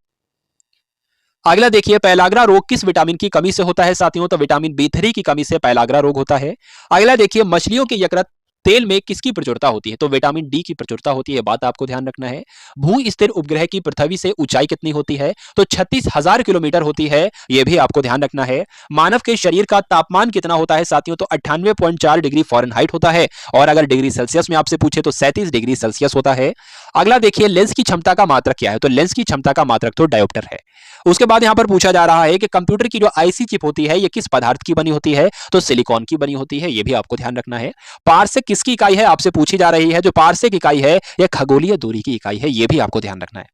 Speaker 1: अगला देखिए पेलाग्रा रोग किस विटामिन की कमी से होता है साथियों? तो विटामिन B3 की कमी से पेलाग्रा रोग होता है। अगला देखिए मछलियों के यकृत तेल में किसकी प्रचुरता होती है? तो विटामिन डी की प्रचुरता होती है, बात आपको ध्यान रखना है। भू स्थिर उपग्रह की पृथ्वी से ऊंचाई कितनी होती है? तो 36,000 किलोमीटर होती है, यह भी आपको ध्यान रखना है। मानव के शरीर का तापमान कितना होता है साथियों? तो 98.4 डिग्री फ़ारेनहाइट होता है, और अगर डिग्री सेल्सियस में आपसे पूछे तो 37 डिग्री सेल्सियस होता है। अगला देखिए लेंस की क्षमता का मात्रक क्या है? तो लेंस की क्षमता का मात्रक तो डायोप्टर है। उसके बाद यहां पर पूछा जा रहा है कि कंप्यूटर की जो आईसी चिप होती है ये किस पदार्थ की बनी होती है? तो सिलिकॉन की बनी होती है, यह भी आपको ध्यान रखना है। पारसेक किसकी इकाई है? आपसे पूछी जा रही है। जो पारसेक इकाई है यह खगोलीय दूरी की इकाई है, यह भी आपको ध्यान रखना है।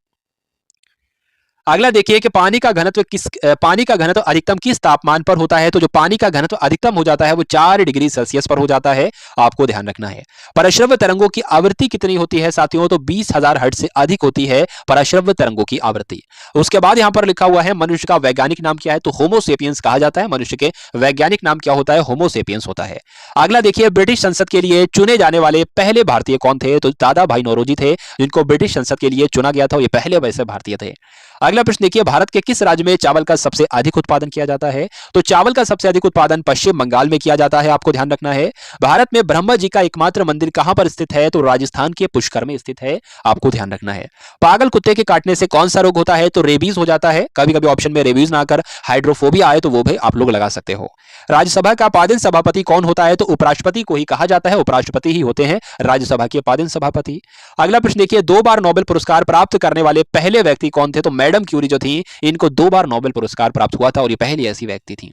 Speaker 1: अगला देखिए कि पानी का घनत्व अधिकतम किस तापमान पर होता है? तो जो पानी का घनत्व अधिकतम हो जाता है वो 4 डिग्री सेल्सियस पर हो जाता है, आपको ध्यान रखना है। पराश्रव्य तरंगों की आवृत्ति कितनी होती है साथियों? तो 20,000 हर्ट्ज से अधिक होती है पराश्रव्य तरंगों की आवृत्ति। उसके बाद यहां पर लिखा हुआ है मनुष्य का वैज्ञानिक नाम क्या है? तो होमो सेपियंस कहा जाता है। मनुष्य के वैज्ञानिक नाम क्या होता है? होमो सेपियंस होता है। अगला देखिए, ब्रिटिश संसद के लिए चुने जाने वाले पहले भारतीय कौन थे? तो दादा भाई नौरोजी थे, जिनको ब्रिटिश संसद के लिए चुना गया था। ये पहले वैसे भारतीय थे। अगला प्रश्न देखिए, भारत के किस राज्य में चावल का सबसे अधिक उत्पादन किया जाता है? तो चावल का सबसे अधिक उत्पादन पश्चिम बंगाल में किया जाता है, आपको ध्यान रखना है। भारत में ब्रह्मा जी का एकमात्र मंदिर कहां पर स्थित है? तो राजस्थान के पुष्कर में स्थित है, आपको ध्यान रखना है। पागल कुत्ते के काटने से कौन सा रोग होता है? तो रेबीज हो जाता है। कभी कभी ऑप्शन में रेबीज ना आकर हाइड्रोफोबिया आए तो वो भी आप लोग लगा सकते हो। राज्यसभा का पादेन सभापति कौन होता है? तो उपराष्ट्रपति को ही कहा जाता है, उपराष्ट्रपति ही होते हैं राज्यसभा के पादेन सभापति। अगला प्रश्न देखिए, 2 बार नोबेल पुरस्कार प्राप्त करने वाले पहले व्यक्ति कौन थे? तो मैडम क्यूरी जो थी, इनको 2 बार नोबेल पुरस्कार प्राप्त हुआ था और ये पहली ऐसी व्यक्ति थी।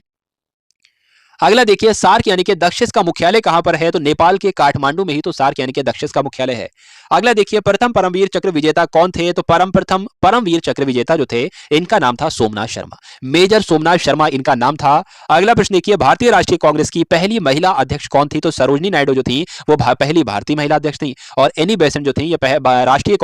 Speaker 1: अगला देखिए, सार्क यानी कि दक्षिण का मुख्यालय कहां पर है? तो नेपाल के काठमांडू में ही तो सार्क यानी कि दक्षिण का मुख्यालय है। अगला देखिए, प्रथम परमवीर चक्र विजेता कौन थे? तो परमवीर चक्र विजेता जो थे, इनका नाम था सोमनाथ शर्मा, मेजर सोमनाथ शर्मा इनका नाम था। अगला प्रश्न देखिए, भारतीय राष्ट्रीय कांग्रेस की पहली महिला अध्यक्ष कौन थी? तो सरोजनी नायडू जो थी वो पहली भारतीय महिला अध्यक्ष थी, और एनी बेसेंट जो थी ये भारतीय राष्ट्रीय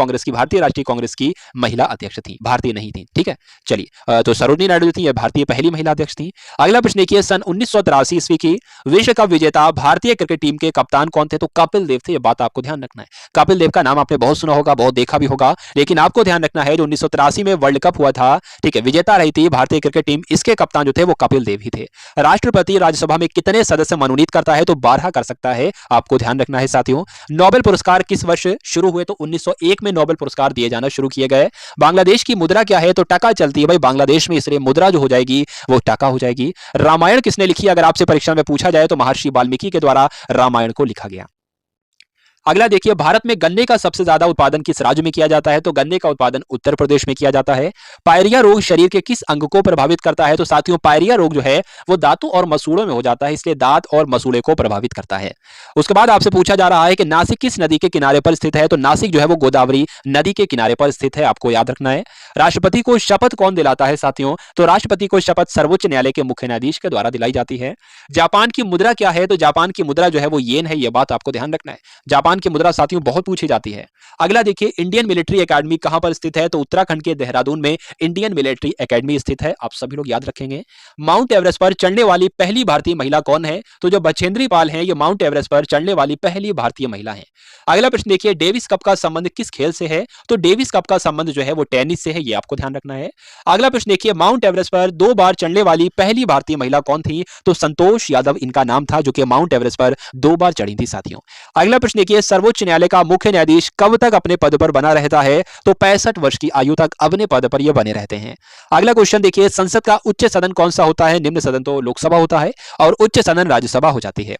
Speaker 1: कांग्रेस की महिला अध्यक्ष थी, भारतीय नहीं थी। ठीक है, चलिए, तो सरोजनी नायडू जो थी ये भारतीय पहली महिला अध्यक्ष थी। अगला प्रश्न देखिए, सन 1983 ईस्वी की विश्व कप विजेता भारतीय क्रिकेट टीम के कप्तान कौन थे? तो कपिल देव थे। ये बात आपको ध्यान रखना है। कपिल देव का नाम आपने बहुत सुना होगा, बहुत देखा भी होगा, लेकिन आपको ध्यान रखना है जो 1983 में वर्ल्ड कप हुआ था, ठीक है, विजेता रही थी भारतीय क्रिकेट टीम, इसके कप्तान जो थे वो कपिल देव ही थे। राष्ट्रपति राज्यसभा में कितने सदस्य मनोनीत करता है? तो 12 कर सकता है, आपको ध्यान रखना है साथियों। नोबेल पुरस्कार किस वर्ष शुरू हुए? तो 1901 में नोबेल पुरस्कार दिए जाना शुरू किए गए। बांग्लादेश की मुद्रा क्या है? तो टका चलती है भाई बांग्लादेश में, इसलिए मुद्रा जो हो जाएगी वो टका हो जाएगी। रामायण किसने लिखी? अगर आपसे परीक्षा में पूछा जाए तो महर्षि वाल्मीकि के द्वारा रामायण को लिखा गया। अगला देखिए, भारत में गन्ने का सबसे ज्यादा उत्पादन किस राज्य में किया जाता है? तो गन्ने का उत्पादन उत्तर प्रदेश में किया जाता है। पायरिया रोग शरीर के किस अंग को प्रभावित करता है? तो साथियों, पायरिया रोग जो है वो दांतों और मसूड़ों में हो जाता है, इसलिए दांत और मसूड़े को प्रभावित करता है। उसके बाद आपसे पूछा जा रहा है कि नासिक किस नदी के किनारे पर स्थित है? तो नासिक जो है वो गोदावरी नदी के किनारे पर स्थित है, आपको याद रखना है। राष्ट्रपति को शपथ कौन दिलाता है साथियों? तो राष्ट्रपति को शपथ सर्वोच्च न्यायालय के मुख्य न्यायाधीश के द्वारा दिलाई जाती है। जापान की मुद्रा क्या है? तो जापान की मुद्रा जो है वो येन है, यह बात आपको ध्यान रखना है। जापान की मुद्रा साथियों बहुत पूछी जाती है। अगला देखिए, इंडियन मिलिट्री एकेडमी कहां पर स्थित है? तो उत्तराखंड के देहरादून में इंडियन मिलिट्री एकेडमी स्थित है, आप सभी लोग याद रखेंगे। माउंट एवरेस्ट पर चढ़ने वाली पहली भारतीय महिला कौन है? तो जो बछेंद्री पाल हैं, ये माउंट एवरेस्ट पर चढ़ने वाली पहली भारतीय महिला है। अगला प्रश्न देखिए, डेविस कप का संबंध किस खेल से है? तो डेविस कप का संबंध जो है वो टेनिस से है, ये आपको ध्यान रखना है। अगला प्रश्न देखिए, माउंट एवरेस्ट पर 2 बार चढ़ने वाली पहली भारतीय महिला कौन थी? तो संतोष यादव इनका नाम था, जो कि माउंट एवरेस्ट पर 2 बार चढ़ी थी साथियों। अगला प्रश्न देखिए, सर्वोच्च न्यायालय का मुख्य न्यायाधीश कब तक अपने पद पर बना रहता है? तो 65 वर्ष की आयु तक अपने पद पर यह बने रहते हैं। अगला क्वेश्चन देखिए, संसद का उच्च सदन कौन सा होता है? निम्न सदन तो लोकसभा होता है और उच्च सदन राज्यसभा हो जाती है।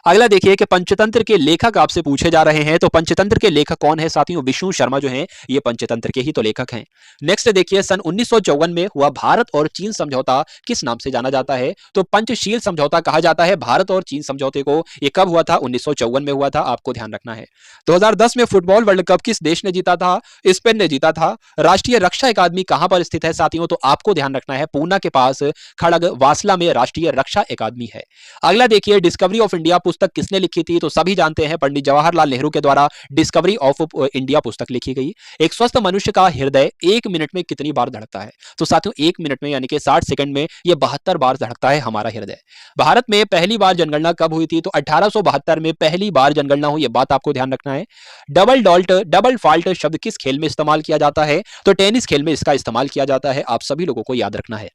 Speaker 1: अगला देखिए कि पंचतंत्र के लेखक आपसे पूछे जा रहे हैं, तो पंचतंत्र के लेखक कौन है साथियों? विष्णु शर्मा जो हैं ये पंचतंत्र के ही तो लेखक हैं। नेक्स्ट देखिए, सन 1954 में हुआ भारत और चीन समझौता किस नाम से जाना जाता है? तो पंचशील समझौता कहा जाता है भारत और चीन समझौते को। ये कब हुआ था? 1954 में हुआ था, आपको ध्यान रखना है। 2010 में फुटबॉल वर्ल्ड कप किस देश ने जीता था? स्पेन ने जीता था। राष्ट्रीय रक्षा अकादमी कहां पर स्थित है साथियों? तो आपको ध्यान रखना है, पूना के पास खड़ग वासला में राष्ट्रीय रक्षा अकादमी है। अगला देखिए, डिस्कवरी ऑफ इंडिया पुस्तक किसने लिखी थी? तो सभी जानते हैं पंडित जवाहरलाल नेहरू के द्वारा डिस्कवरी ऑफ इंडिया पुस्तक लिखी गई। एक स्वस्थ मनुष्य का हृदय 1 मिनट में कितनी बार धड़कता है? तो साथियों 1 मिनट में यानी कि 60 सेकंड में ये 72 बार धड़कता है हमारा हृदय। भारत में पहली बार जनगणना कब हुई थी? तो 1872 में पहली बार जनगणना हुई, ये बात आपको ध्यान रखना है। डबल फॉल्ट शब्द किस खेल में इस्तेमाल किया जाता है? तो टेनिस खेल में इसका इस्तेमाल किया जाता है, आप सभी लोगों को याद रखना है।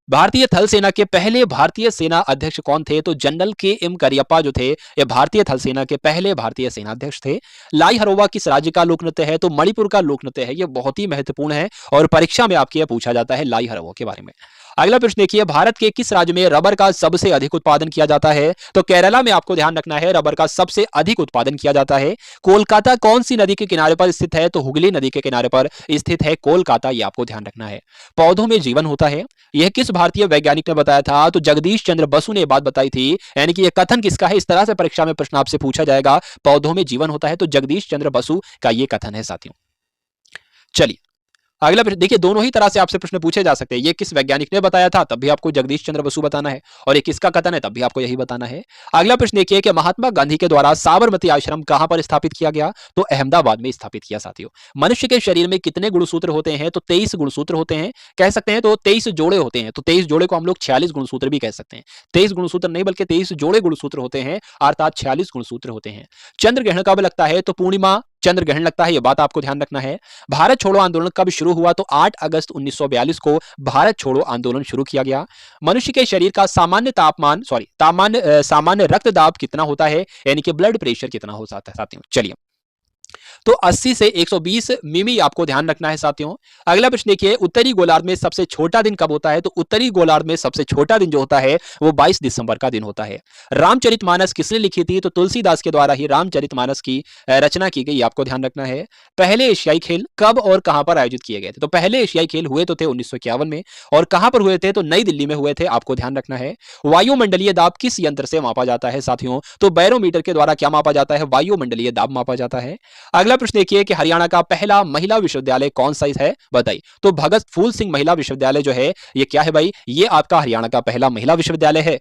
Speaker 1: भारतीय थल सेना के पहले भारतीय सेना अध्यक्ष कौन थे? तो जनरल के.एम. करियप्पा जो थे ये भारतीय थल सेना के पहले भारतीय सेना अध्यक्ष थे। लाई हरोवा किस राज्य का लोक नृत्य है? तो मणिपुर का लोक नृत्य है, ये बहुत ही महत्वपूर्ण है और परीक्षा में आपके पूछा जाता है लाई हरोवा के बारे में। अगला प्रश्न देखिए, भारत के किस राज्य में रबर का सबसे अधिक उत्पादन किया जाता है? तो केरला में आपको ध्यान रखना है, रबर का सबसे अधिक उत्पादन किया जाता है। कोलकाता कौन सी नदी के किनारे पर स्थित है? तो हुगली नदी के किनारे पर स्थित है कोलकाता, ये आपको ध्यान रखना है। पौधों में जीवन होता है, यह किस भारतीय वैज्ञानिक ने बताया था? तो जगदीश चंद्र बसु ने यह बात बताई थी, यानी कि यह कथन किसका है? इस तरह से परीक्षा में प्रश्न आपसे पूछा जाएगा, पौधों में जीवन होता है, तो जगदीश चंद्र बसु का यह कथन है साथियों। चलिए अगला प्रश्न देखिए, दोनों ही तरह से आपसे प्रश्न पूछे जा सकते हैं। ये किस वैज्ञानिक ने बताया था, तब भी आपको जगदीश चंद्र बसु बताना है, और ये किसका कथन है, तब भी आपको यही बताना है। अगला प्रश्न देखिए कि महात्मा गांधी के द्वारा साबरमती आश्रम कहां पर स्थापित किया गया, तो अहमदाबाद में स्थापित किया। साथियों, मनुष्य के शरीर में कितने गुणसूत्र होते हैं, तो 23 गुणसूत्र होते हैं, कह सकते हैं तो 23 जोड़े होते हैं। तो 23 जोड़े को हम लोग 46 गुणसूत्र भी कह सकते हैं। 23 गुणसूत्र नहीं बल्कि 23 जोड़े गुणसूत्र होते हैं, अर्थात 46 गुणसूत्र होते हैं। चंद्र ग्रहण कब लगता है, तो पूर्णिमा चंद्र ग्रहण लगता है, यह बात आपको ध्यान रखना है। भारत छोड़ो आंदोलन कब शुरू हुआ, तो 8 अगस्त 1942 को भारत छोड़ो आंदोलन शुरू किया गया। मनुष्य के शरीर का सामान्य रक्तदाब कितना होता है, यानी कि ब्लड प्रेशर कितना हो जाता है साथियों। चलिए, तो 80 से 120 मिमी आपको ध्यान रखना है साथियों। अगला प्रश्न देखिए, उत्तरी गोलार्ध में सबसे छोटा दिन कब होता है, तो उत्तरी गोलार्ध में सबसे छोटा दिन जो होता है वो 22 दिसंबर का दिन होता है। रामचरितमानस किसने लिखी थी, तो तुलसीदास के द्वारा ही रामचरितमानस की रचना की गई, आपको ध्यान रखना है। पहले एशियाई खेल कब और कहां पर आयोजित किए गए थे, तो पहले एशियाई खेल हुए तो थे 1951 में, और कहां पर हुए थे, तो नई दिल्ली में हुए थे, आपको ध्यान रखना है। वायुमंडलीय दाब किस यंत्र से मापा जाता है साथियों, तो बैरोमीटर के द्वारा क्या मापा जाता है, वायुमंडलीय दाब मापा जाता है। अगला प्रश्न देखिए कि हरियाणा का पहला महिला विश्वविद्यालय कौन सा है, बताइए। तो भगत फूल सिंह महिला विश्वविद्यालय जो है ये क्या है भाई, ये आपका हरियाणा का पहला महिला विश्वविद्यालय है।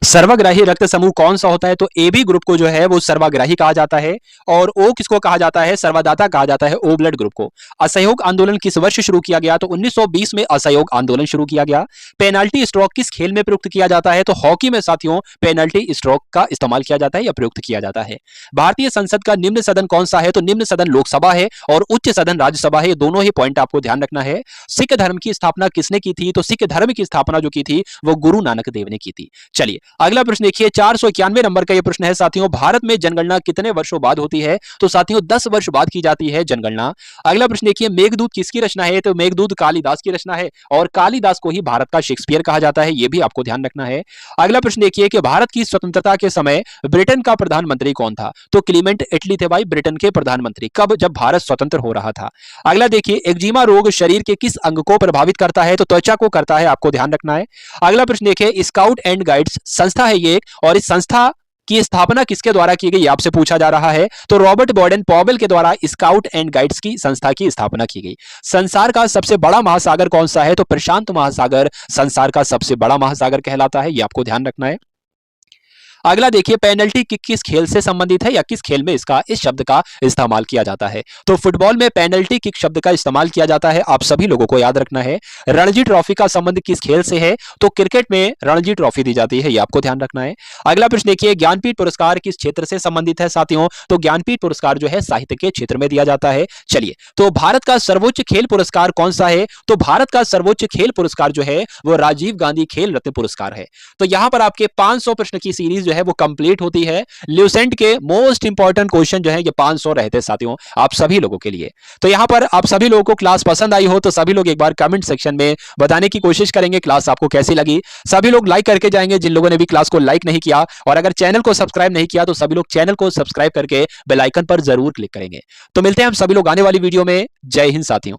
Speaker 1: सर्वग्राही रक्त समूह कौन सा होता है, तो ए बी ग्रुप को जो है वो सर्वग्राही कहा जाता है, और ओ किसको कहा जाता है, सर्वदाता कहा जाता है, ओ ब्लड ग्रुप को। असहयोग आंदोलन किस वर्ष शुरू किया गया, तो 1920 में असहयोग आंदोलन शुरू किया गया। पेनाल्टी स्ट्रोक किस खेल में प्रयुक्त किया जाता है, तो हॉकी में साथियों पेनाल्टी स्ट्रोक का इस्तेमाल किया जाता है या प्रयुक्त किया जाता है। भारतीय संसद का निम्न सदन कौन सा है, तो निम्न सदन लोकसभा है और उच्च सदन राज्यसभा है, ये दोनों ही पॉइंट आपको ध्यान रखना है। सिख धर्म की स्थापना किसने की थी, तो सिख धर्म की स्थापना जो की थी वो गुरु नानक देव ने की थी। चलिए, अगला प्रश्न देखिए, 491 नंबर का ये प्रश्न है साथियों, भारत में जनगणना कितने वर्षों बाद होती है, तो साथियों 10 वर्ष बाद की जाती है जनगणना। अगला प्रश्न देखिए, मेघदूत किसकी रचना है, तो मेघदूत कालिदास की रचना है, और कालिदास को ही भारत का शेक्सपियर कहा जाता है, यह भी आपको ध्यान रखना है। अगला प्रश्न देखिए कि भारत की स्वतंत्रता के समय ब्रिटेन का प्रधानमंत्री कौन था, तो क्लीमेंट एटली थे भाई ब्रिटेन के प्रधानमंत्री, कब, जब भारत स्वतंत्र हो रहा था। अगला देखिए, एक्जिमा रोग शरीर के किस अंग को प्रभावित करता है, तो त्वचा को करता है, आपको ध्यान रखना है। अगला प्रश्न देखिए, स्काउट एंड गाइड्स संस्था है ये, और इस संस्था की स्थापना किसके द्वारा की गई, आपसे पूछा जा रहा है, तो रॉबर्ट बॉर्डन पॉवेल के द्वारा स्काउट एंड गाइड्स की संस्था की स्थापना की गई। संसार का सबसे बड़ा महासागर कौन सा है, तो प्रशांत महासागर संसार का सबसे बड़ा महासागर कहलाता है, यह आपको ध्यान रखना है। अगला देखिए, पेनल्टी किक किस खेल से संबंधित है, या किस खेल में इस शब्द का इस्तेमाल किया जाता है, तो फुटबॉल में पेनल्टी किक शब्द का इस्तेमाल किया जाता है, आप सभी लोगों को याद रखना है। रणजी ट्रॉफी का संबंध किस खेल से है, तो क्रिकेट में रणजी ट्रॉफी दी जाती है, ये आपको ध्यान रखना है। अगला प्रश्न देखिए, ज्ञानपीठ पुरस्कार किस क्षेत्र से संबंधित है साथियों, तो ज्ञानपीठ पुरस्कार जो है साहित्य के क्षेत्र में दिया जाता है। चलिए, तो भारत का सर्वोच्च खेल पुरस्कार कौन सा है, तो भारत का सर्वोच्च खेल पुरस्कार जो है वो राजीव गांधी खेल रत्न पुरस्कार है। तो यहां पर आपके 500 प्रश्न की सीरीज जो है वो कंप्लीट होती है। ल्यूसेंट के मोस्ट इंपॉर्टेंट क्वेश्चन जो है ये 500 रहते साथियों आप सभी लोगों के लिए। तो यहां पर आप सभी लोगों को क्लास पसंद आई हो तो सभी लोग एक बार कमेंट सेक्शन में बताने की कोशिश करेंगे क्लास आपको कैसी लगी। सभी लोग लाइक करके जाएंगे जिन लोगों ने भी क्लास को लाइक नहीं किया, और अगर चैनल को सब्सक्राइब नहीं किया तो सभी लोग चैनल को सब्सक्राइब करके बेल आइकन पर जरूर क्लिक करेंगे। तो मिलते हैं हम सभी लोग आने वाली वीडियो में। जय हिंद साथियों।